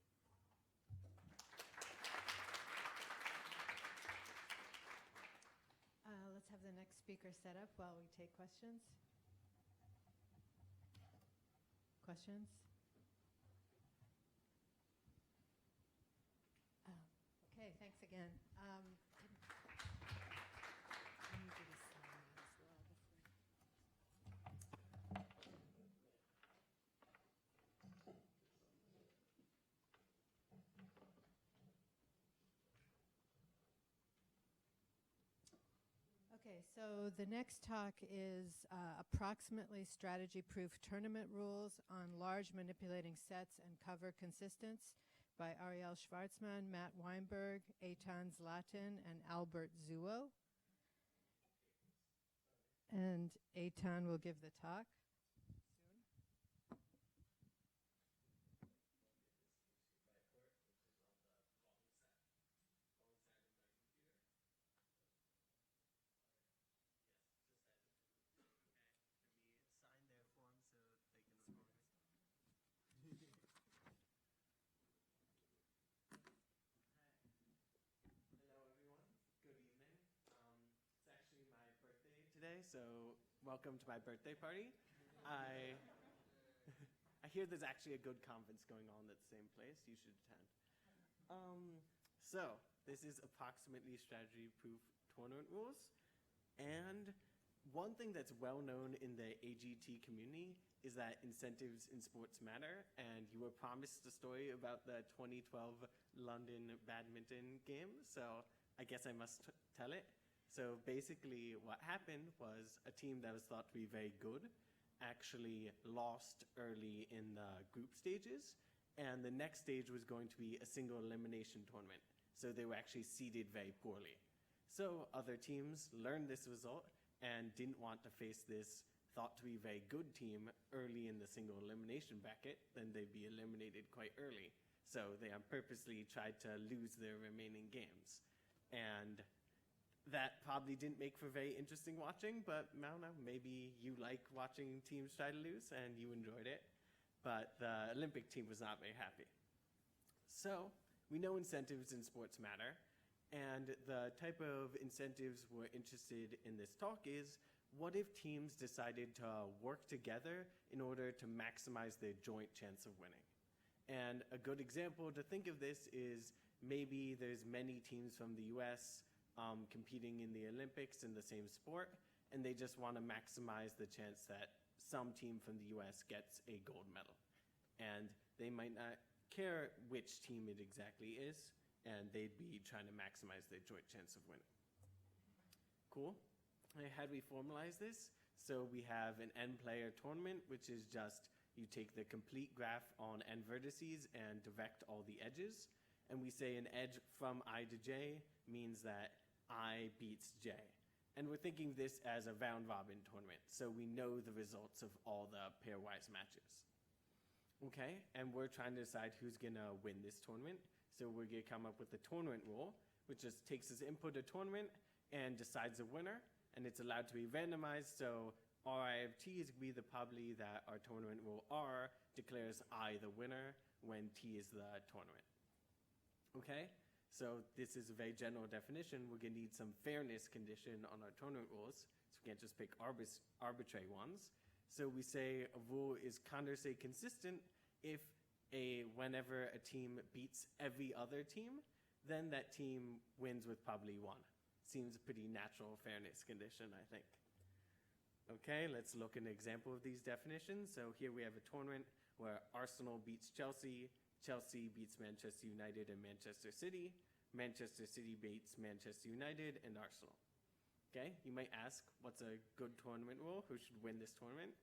[SPEAKER 1] Let's have the next speaker set up while we take questions. Questions? Okay, thanks again. Let me do this slide as well Okay, so the next talk is approximately strategy-proof tournament rules on large manipulating sets and cover-consistence by Ariel Schvartzman, Matt Weinberg, Eitan Zlatin, and Albert Zuo. And Eitan will give the talk.
[SPEAKER 6] birthday, so welcome to my birthday party. I hear there's actually a good conference going on at the same place. You should attend. So this is approximately strategy-proof tournament rules. And one thing that's well known in the AGT community is that incentives in sports matter. And you were promised a story about the 2012 London badminton game, so I guess I must tell it. So basically what happened was a team that was thought to be very good actually lost early in the group stages, and the next stage was going to be a single elimination tournament. So they were actually seeded very poorly. So other teams learned this result and didn't want to face this thought to be very good team early in the single elimination bracket, then they'd be eliminated quite early. So they purposely tried to lose their remaining games. And that probably didn't make for very interesting watching, but I don't know, maybe you like watching teams try to lose and you enjoyed it. But the Olympic team was not very happy. So we know incentives in sports matter, and the type of incentives we're interested in this talk is, what if teams decided to work together in order to maximize their joint chance of winning? And a good example to think of this is maybe there's many teams from the US competing in the Olympics in the same sport, and they just want to maximize the chance that some team from the US gets a gold medal. And they might not care which team it exactly is, and they'd be trying to maximize their joint chance of winning. Cool. How do we formalize this? So we have an n-player tournament, which is just you take the complete graph on n vertices and direct all the edges. And we say an edge from I to j means that I beats j. And we're thinking this as a round-robin tournament, so we know the results of all the pairwise matches. Okay, and we're trying to decide who's going to win this tournament. So we're going to come up with the tournament rule, which just takes as input a tournament and decides a winner, and it's allowed to be randomized, so RI of T is going to be the probability that our tournament rule R declares I the winner when T is the tournament. Okay? So this is a very general definition. We're going to need some fairness condition on our tournament rules, so we can't just pick arbitrary ones. So we say a rule is conversely consistent if whenever a team beats every other team, then that team wins with probably 1. Seems a pretty natural fairness condition, I think. Okay, let's look at an example of these definitions. So here we have a tournament where Arsenal beats Chelsea, Chelsea beats Manchester United and Manchester City, Manchester City beats Manchester United and Arsenal. Okay, you might ask, what's a good tournament rule? Who should win this tournament?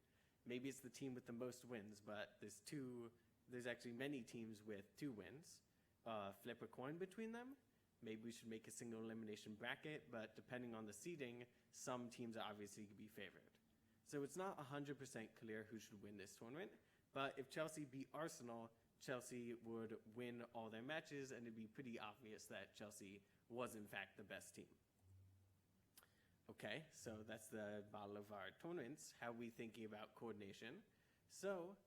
[SPEAKER 6] Maybe it's the team with the most wins, but there's actually many teams with 2 wins. Flip a coin between them. Maybe we should make a single elimination bracket, but depending on the seeding, some teams are obviously going to be favored. So it's not 100% clear who should win this tournament, but if Chelsea beat Arsenal, Chelsea would win all their matches, and it'd be pretty obvious that Chelsea was in fact the best team. Okay, so that's the model of our tournaments. How are we thinking about coordination? So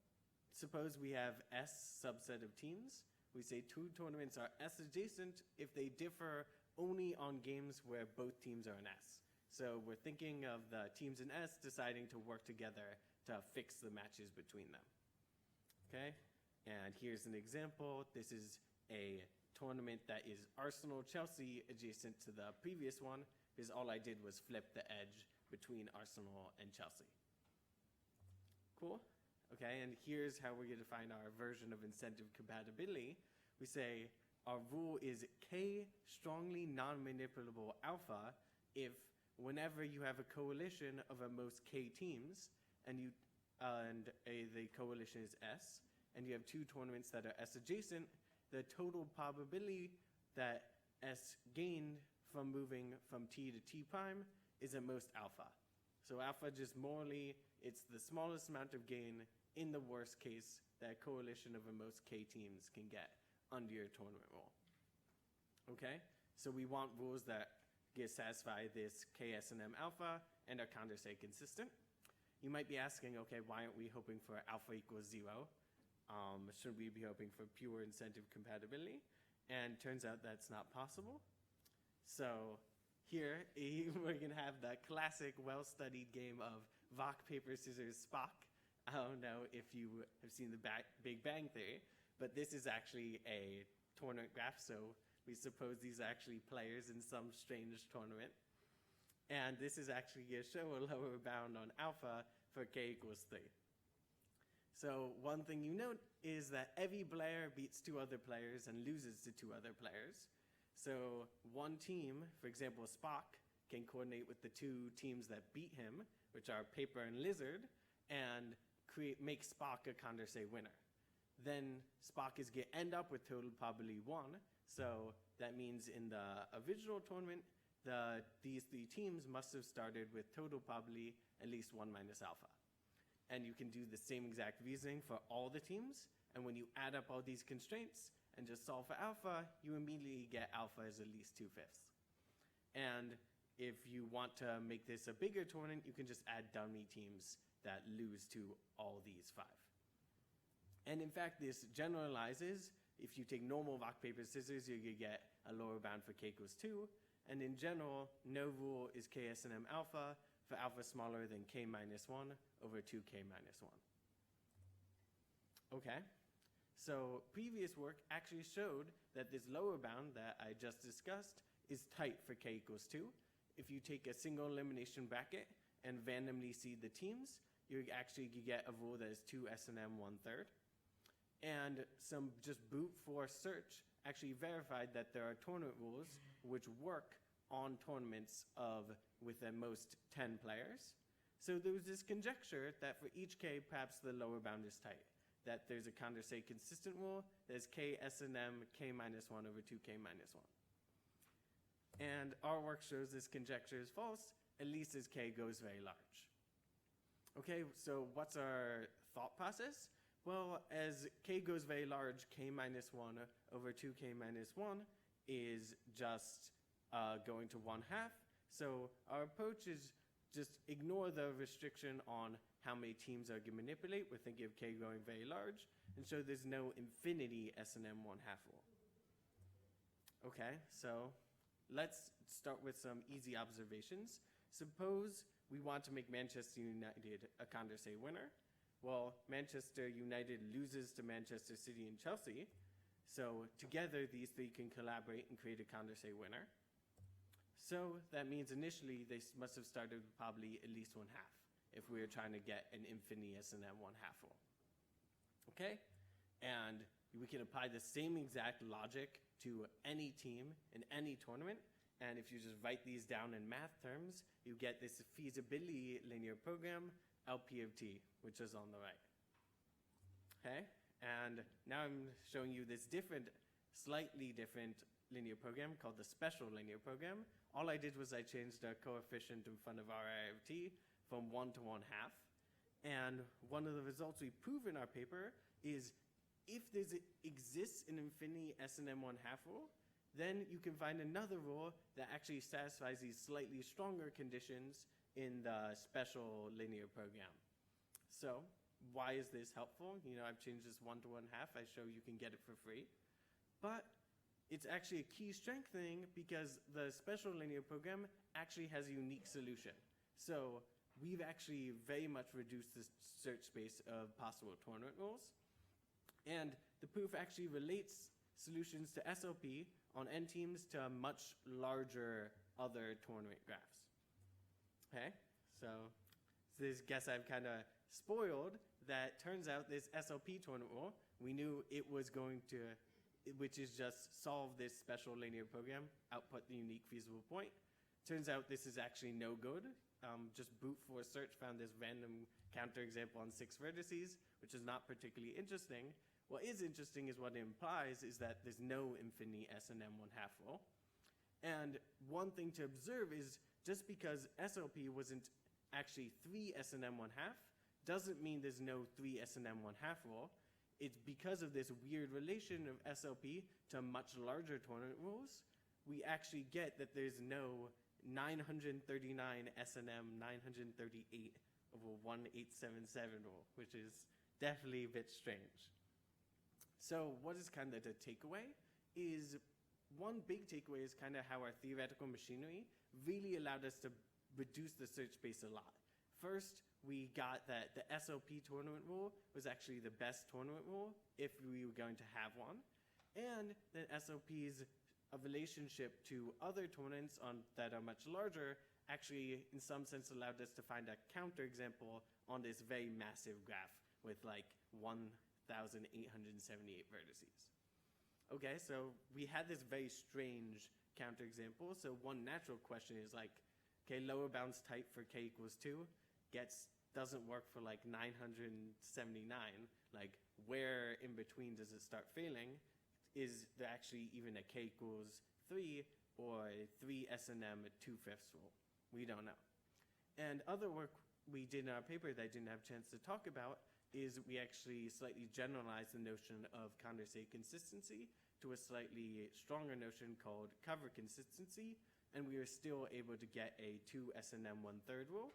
[SPEAKER 6] suppose we have S subset of teams. We say 2 tournaments are S adjacent if they differ only on games where both teams are in S. So we're thinking of the teams in S deciding to work together to fix the matches between them. Okay, and here's an example. This is a tournament that is Arsenal-Chelsea adjacent to the previous one, because all I did was flip the edge between Arsenal and Chelsea. Cool? Okay, and here's how we're going to find our version of incentive compatibility. We say our rule is K strongly non-manipulable alpha if whenever you have a coalition of at most K teams, and the coalition is S, and you have 2 tournaments that are S adjacent, the total probability that S gained from moving from T to T prime is at most alpha. So alpha just morally, it's the smallest amount of gain in the worst case that a coalition of at most K teams can get under your tournament rule. Okay, so we want rules that satisfy this K, S, and M alpha and are counter-say consistent. You might be asking, okay, why aren't we hoping for alpha equals 0? Should we be hoping for pure incentive compatibility? And turns out that's not possible. So here we're going to have the classic, well-studied game of rock, paper, scissors, Spock. I don't know if you have seen the Big Bang Theory, but this is actually a tournament graph, so we suppose these are actually players in some strange tournament. And this is actually going to show a lower bound on alpha for k equals 3. So one thing you note is that every player beats 2 other players and loses to 2 other players. So one team, for example Spock, can coordinate with the 2 teams that beat him, which are Paper and Lizard, and make Spock a Condorcet winner. Then Spock is going to end up with total probability 1, so that means in the original tournament, these 3 teams must have started with total probability at least 1 minus alpha. And you can do the same exact reasoning for all the teams, and when you add up all these constraints and just solve for alpha, you immediately get alpha as at least 2/5. And if you want to make this a bigger tournament, you can just add dummy teams that lose to all these 5. And in fact, this generalizes. If you take normal rock, paper, scissors, you're going to get a lower bound for k equals 2. And in general, no rule is k S&M alpha for alpha smaller than k minus 1 over 2k minus 1. Okay, so previous work actually showed that this lower bound that I just discussed is tight for k equals 2. If you take a single elimination bracket and randomly seed the teams, you get a rule that is 2 S&M 1/3. And some just brute force search actually verified that there are tournament rules which work on tournaments with at most 10 players. So there was this conjecture that for each k, perhaps the lower bound is tight. That there's a Condorcet consistent rule that is k S&M k minus 1 over 2k minus 1. And our work shows this conjecture is false, at least as k goes very large. Okay, so what's our thought process? Well, as k goes very large, k minus 1 over 2k minus 1 is just going to 1/2. So our approach is just ignore the restriction on how many teams are going to manipulate. We're thinking of k going very large, and so there's no infinity S&M 1/2 rule. Okay, so let's start with some easy observations. Suppose we want to make Manchester United a Condorcet winner. Well, Manchester United loses to Manchester City and Chelsea, so together these 3 can collaborate and create a Condorcet winner. So that means initially they must have started with probably at least 1/2 if we were trying to get an infinity S&M 1/2 rule. Okay, and we can apply the same exact logic to any team in any tournament, and if you just write these down in math terms, you get this feasibility linear program, LP of t, which is on the right. Okay, and now I'm showing you this slightly different linear program called the special linear program. All I did was I changed the coefficient in front of RI of t from 1 to 1/2. And one of the results we prove in our paper is if there exists an infinity S&M 1/2 rule, then you can find another rule that actually satisfies these slightly stronger conditions in the special linear program. So why is this helpful? I've changed this 1 to 1/2. I show you can get it for free. But it's actually a key strengthening because the special linear program actually has a unique solution. So we've actually very much reduced the search space of possible tournament rules. And the proof actually relates solutions to SLP on n teams to much larger other tournament graphs. Okay, so this guess I've kind of spoiled that turns out this SLP tournament rule, we knew it was going to, which is just solve this special linear program, output the unique feasible point. Turns out this is actually no good. Just brute force search found this random counterexample on 6 vertices, which is not particularly interesting. What is interesting is what it implies is that there's no infinity S&M 1/2 rule. And one thing to observe is just because SLP wasn't actually 3 S&M 1/2 doesn't mean there's no 3 S&M 1/2 rule. It's because of this weird relation of SLP to much larger tournament rules, we actually get that there's no 939 S&M 938 over 1877 rule, which is definitely a bit strange. So what is kind of the takeaway is one big takeaway is kind of how our theoretical machinery really allowed us to reduce the search space a lot. First, we got that the SOP tournament rule was actually the best tournament rule if we were going to have one, and that SOP's relationship to other tournaments that are much larger actually, in some sense, allowed us to find a counterexample on this very massive graph with like 1,878 vertices. Okay, so we had this very strange counterexample. So one natural question is like, okay, lower bounds type for k equals 2 doesn't work for like 979. Like, where in between does it start failing? Is there actually even a k equals 3 or a 3 SNM at 2/5 rule? We don't know. And other work we did in our paper that I didn't have a chance to talk about is we actually slightly generalized the notion of condensate consistency to a slightly stronger notion called cover-consistency, and we were still able to get a 2 SNM 1/3 rule.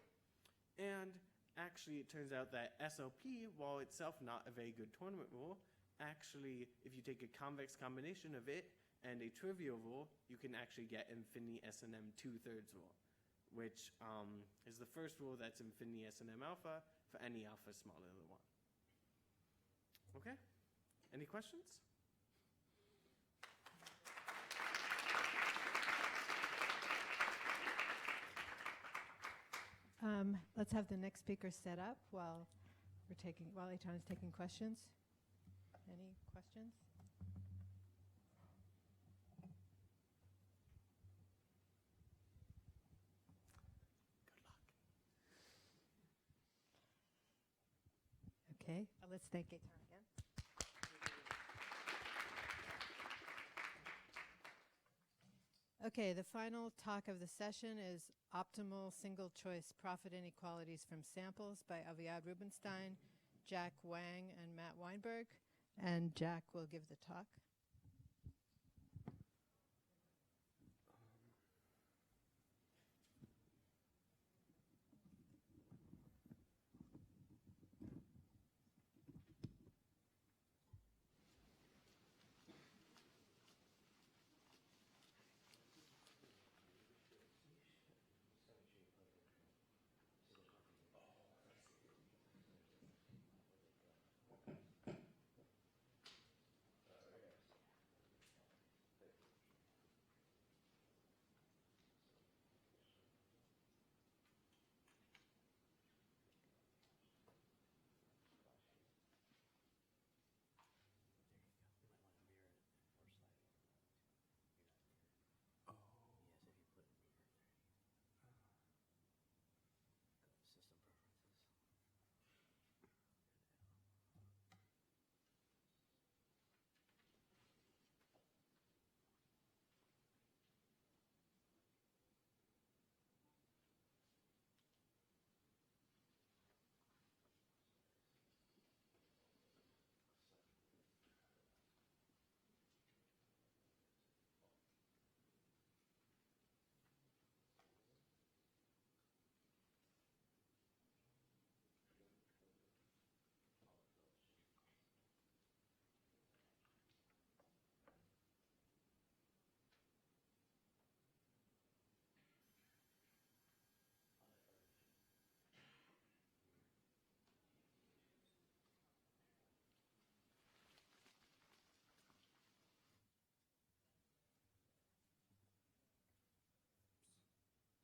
[SPEAKER 6] And actually, it turns out that SOP, while itself not a very good tournament rule, actually, if you take a convex combination of it and a trivial rule, you can actually get infinity SNM 2/3 rule, which is the first rule that's infinity SNM alpha for any alpha smaller than 1. Okay? Any questions?
[SPEAKER 1] Let's have the next speaker set up while Eitan is taking questions. Any questions? Okay, let's thank Eitan again. Okay, the final talk of the session is Optimal Single Choice Profit Inequalities from Samples by Aviad Rubenstein, Jack Wang, and Matt Weinberg. And Jack will give the talk.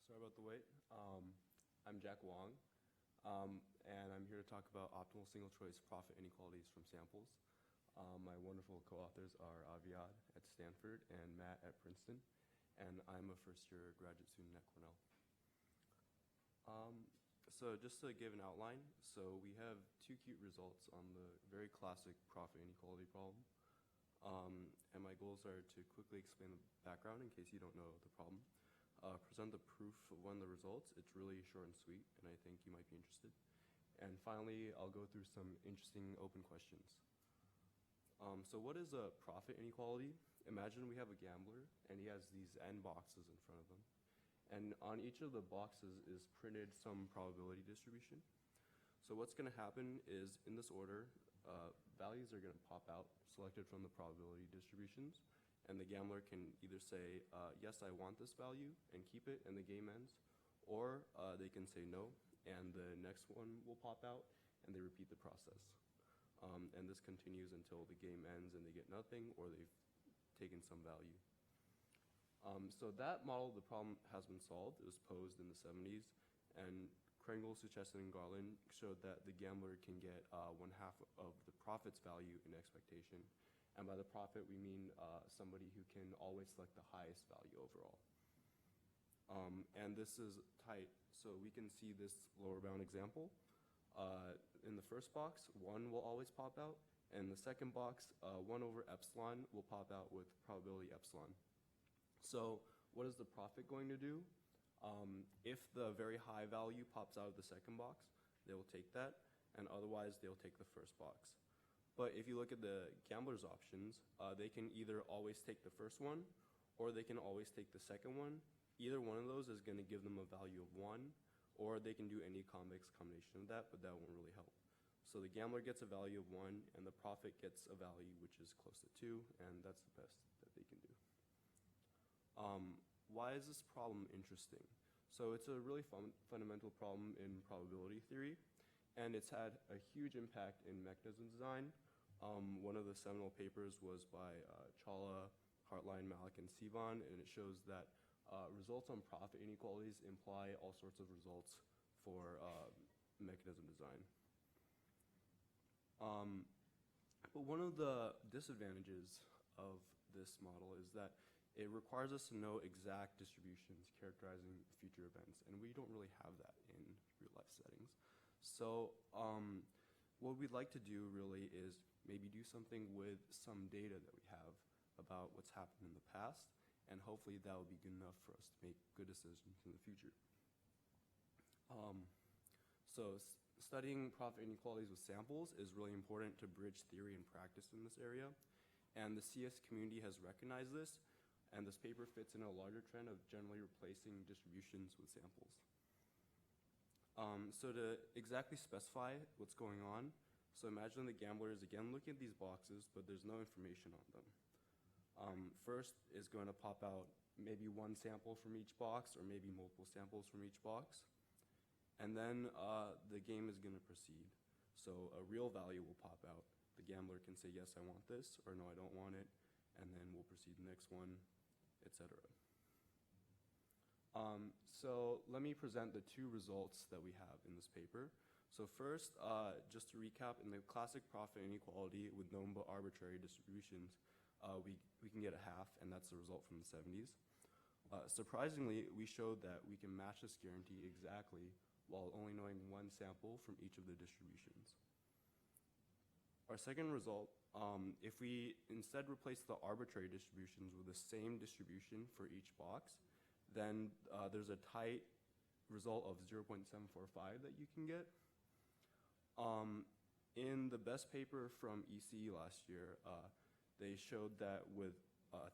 [SPEAKER 7] Sorry about the wait. I'm Jack Wang, and I'm here to talk about optimal single choice profit inequalities from samples. My wonderful co-authors are Aviad at Stanford and Matt at Princeton, and I'm a first-year graduate student at Cornell. So just to give an outline, so we have two cute results on the very classic profit inequality problem. And my goals are to quickly explain the background in case you don't know the problem, present the proof of one of the results. It's really short and sweet, and I think you might be interested. And finally, I'll go through some interesting open questions. So what is a profit inequality? Imagine we have a gambler, and he has these n boxes in front of him. And on each of the boxes is printed some probability distribution. So what's going to happen is, in this order, values are going to pop out, selected from the probability distributions, and the gambler can either say, yes, I want this value, and keep it, and the game ends, or they can say no, and the next one will pop out, and they repeat the process. And this continues until the game ends and they get nothing, or they've taken some value. So that model of the problem has been solved. It was posed in the 70s, and Krengel, Suchesson, and Karlin showed that the gambler can get 1/2 of the profit's value in expectation. And by the profit, we mean somebody who can always select the highest value overall. And this is tight, so we can see this lower bound example. In the first box, 1 will always pop out. And in the second box, 1 over epsilon will pop out with probability epsilon. So what is the profit going to do? If the very high value pops out of the second box, they will take that, and otherwise they'll take the first box. But if you look at the gambler's options, they can either always take the first one, or they can always take the second one. Either one of those is going to give them a value of 1, or they can do any convex combination of that, but that won't really help. So the gambler gets a value of 1, and the profit gets a value which is close to 2, and that's the best that they can do. Why is this problem interesting? So it's a really fundamental problem in probability theory, and it's had a huge impact in mechanism design. One of the seminal papers was by Chawla, Hartline, Malik, and Sivan, and it shows that results on profit inequalities imply all sorts of results for mechanism design. But one of the disadvantages of this model is that it requires us to know exact distributions characterizing future events, and we don't really have that in real-life settings. So what we'd like to do really is maybe do something with some data that we have about what's happened in the past, and hopefully that will be good enough for us to make good decisions in the future. Studying profit inequalities with samples is really important to bridge theory and practice in this area, and the CS community has recognized this, and this paper fits in a larger trend of generally replacing distributions with samples. So to exactly specify what's going on, so imagine the gambler is again looking at these boxes, but there's no information on them. First is going to pop out maybe 1 sample from each box, or maybe multiple samples from each box. And then the game is going to proceed. So a real value will pop out. The gambler can say, yes, I want this, or no, I don't want it. And then we'll proceed to the next one, etc. So let me present the 2 results that we have in this paper. So first, just to recap, in the classic profit inequality with known but arbitrary distributions, we can get a half, and that's the result from the 70s. Surprisingly, we showed that we can match this guarantee exactly while only knowing 1 sample from each of the distributions. Our second result, if we instead replace the arbitrary distributions with the same distribution for each box, then there's a tight result of 0.745 that you can get. In the best paper from ECE last year, they showed that with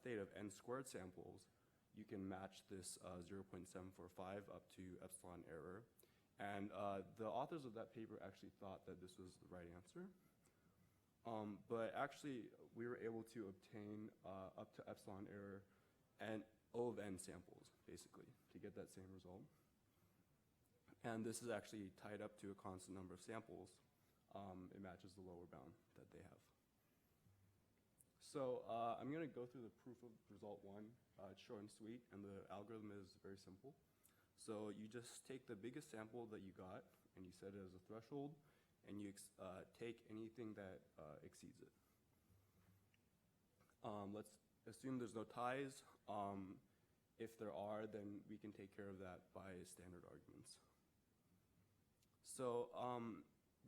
[SPEAKER 7] theta of n squared samples, you can match this 0.745 up to epsilon error. And the authors of that paper actually thought that this was the right answer. But actually, we were able to obtain up to epsilon error and O of n samples, basically, to get that same result. And this is actually tied up to a constant number of samples. It matches the lower bound that they have. So I'm going to go through the proof of result 1. It's short and sweet, and the algorithm is very simple. So you just take the biggest sample that you got, and you set it as a threshold, and you take anything that exceeds it. Let's assume there's no ties. If there are, then we can take care of that by standard arguments. So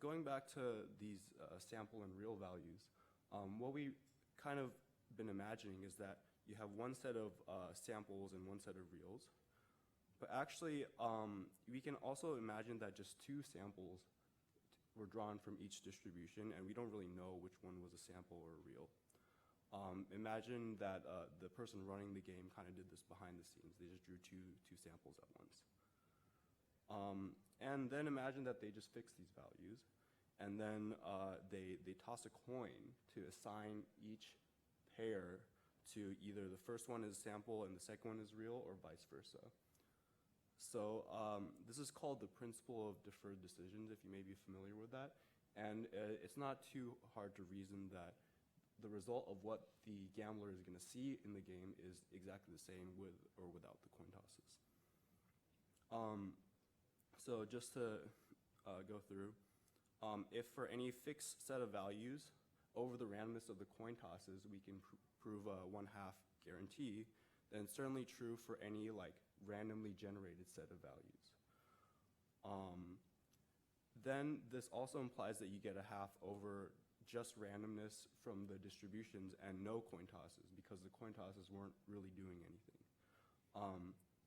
[SPEAKER 7] going back to these sample and real values, what we kind of been imagining is that you have 1 set of samples and 1 set of reals. But actually, we can also imagine that just 2 samples were drawn from each distribution, and we don't really know which one was a sample or a real. Imagine that the person running the game kind of did this behind the scenes. They just drew two samples at once. And then imagine that they just fix these values, and then they toss a coin to assign each pair to either the first one is sample and the second one is real, or vice versa. So this is called the principle of deferred decisions, if you may be familiar with that. And it's not too hard to reason that the result of what the gambler is going to see in the game is exactly the same with or without the coin tosses. So just to go through, if for any fixed set of values over the randomness of the coin tosses, we can prove a 1/2 guarantee, then it's certainly true for any like randomly generated set of values. Then this also implies that you get a half over just randomness from the distributions and no coin tosses, because the coin tosses weren't really doing anything.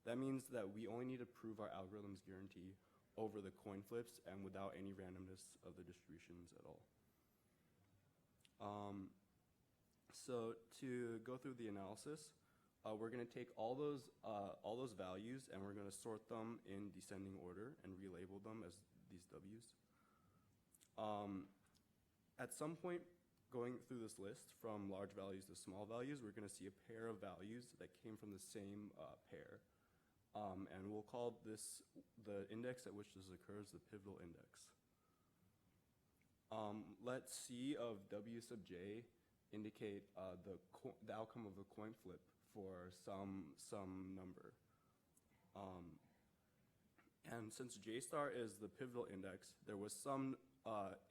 [SPEAKER 7] That means that we only need to prove our algorithm's guarantee over the coin flips and without any randomness of the distributions at all. So to go through the analysis, we're going to take all those values and we're going to sort them in descending order and relabel them as these W's. At some point, going through this list from large values to small values, we're going to see a pair of values that came from the same pair. And we'll call this, the index at which this occurs, the pivotal index. Let C of W sub J indicate the outcome of the coin flip for some number. And since J star is the pivotal index, there was some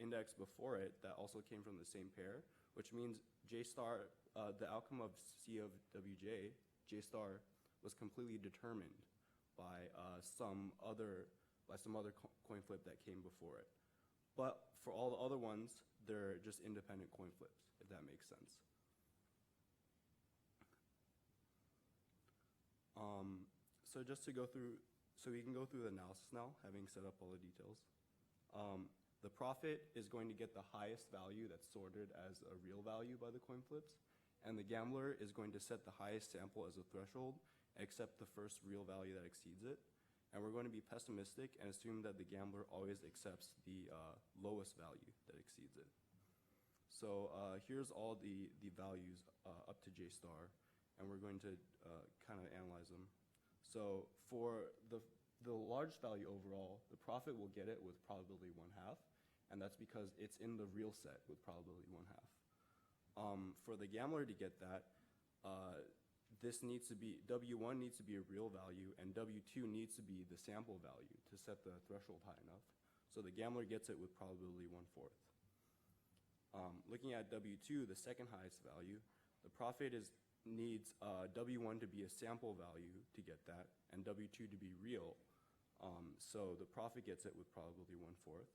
[SPEAKER 7] index before it that also came from the same pair, which means J star, the outcome of C of WJ, J star, was completely determined by some other coin flip that came before it. But for all the other ones, they're just independent coin flips, if that makes sense. So just to go through, so we can go through the analysis now, having set up all the details. The profit is going to get the highest value that's sorted as a real value by the coin flips, and the gambler is going to set the highest sample as a threshold, accept the first real value that exceeds it. And we're going to be pessimistic and assume that the gambler always accepts the lowest value that exceeds it. So here's all the values up to J star, and we're going to kind of analyze them. So for the largest value overall, the profit will get it with probability 1/2, and that's because it's in the real set with probability 1/2. For the gambler to get that, this needs to be, W1 needs to be a real value, and W2 needs to be the sample value to set the threshold high enough. So the gambler gets it with probability 1/4. Looking at W2, the second highest value, the profit needs W1 to be a sample value to get that, and W2 to be real. So the profit gets it with probability 1/4.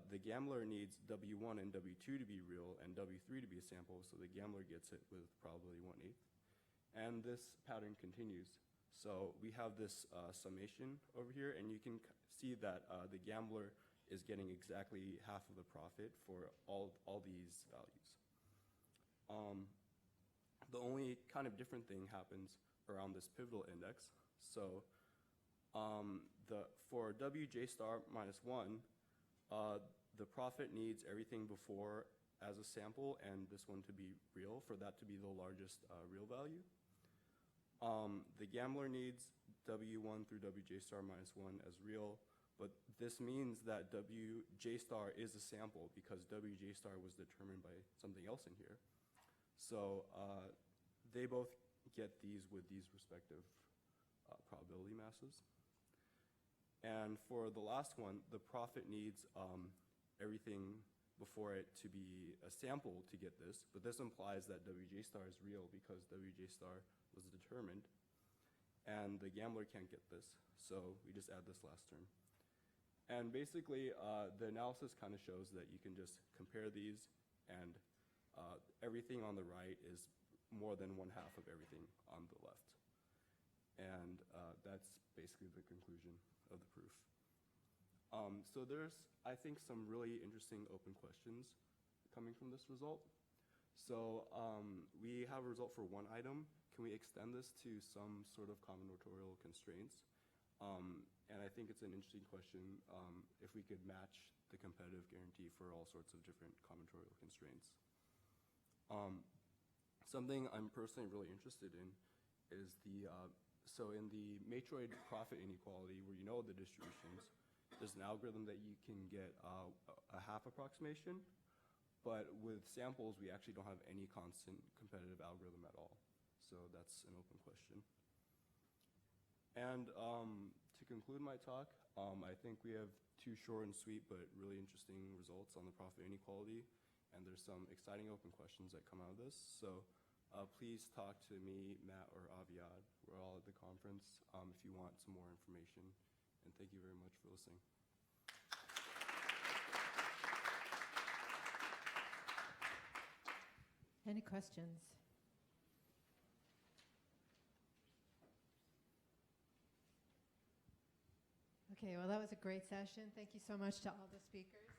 [SPEAKER 7] The gambler needs W1 and W2 to be real and W3 to be a sample, so the gambler gets it with probability 1/8. And this pattern continues. So we have this summation over here, and you can see that the gambler is getting exactly half of the profit for all these values. The only kind of different thing happens around this pivotal index. So for WJ star minus 1, the profit needs everything before as a sample and this one to be real for that to be the largest real value. The gambler needs W1 through WJ star minus 1 as real, but this means that WJ star is a sample because WJ star was determined by something else in here. So they both get these with these respective probability masses. And for the last one, the profit needs everything before it to be a sample to get this, but this implies that WJ star is real because WJ star was determined, and the gambler can't get this, so we just add this last term. And basically, the analysis kind of shows that you can just compare these, and everything on the right is more than 1/2 of everything on the left. And that's basically the conclusion of the proof. So there's, I think, some really interesting open questions coming from this result. So we have a result for one item. Can we extend this to some sort of combinatorial constraints? And I think it's an interesting question if we could match the competitive guarantee for all sorts of different combinatorial constraints. Something I'm personally really interested in is so in the matroid profit inequality, where you know the distributions, there's an algorithm that you can get a half approximation, but with samples, we actually don't have any constant competitive algorithm at all. So that's an open question. And to conclude my talk, I think we have 2 short and sweet but really interesting results on the profit inequality, and there's some exciting open questions that come out of this. So please talk to me, Matt, or Aviad. We're all at the conference if you want some more information, and thank you very much for listening.
[SPEAKER 1] Any questions? Okay, well, that was a great session. Thank you so much to all the speakers.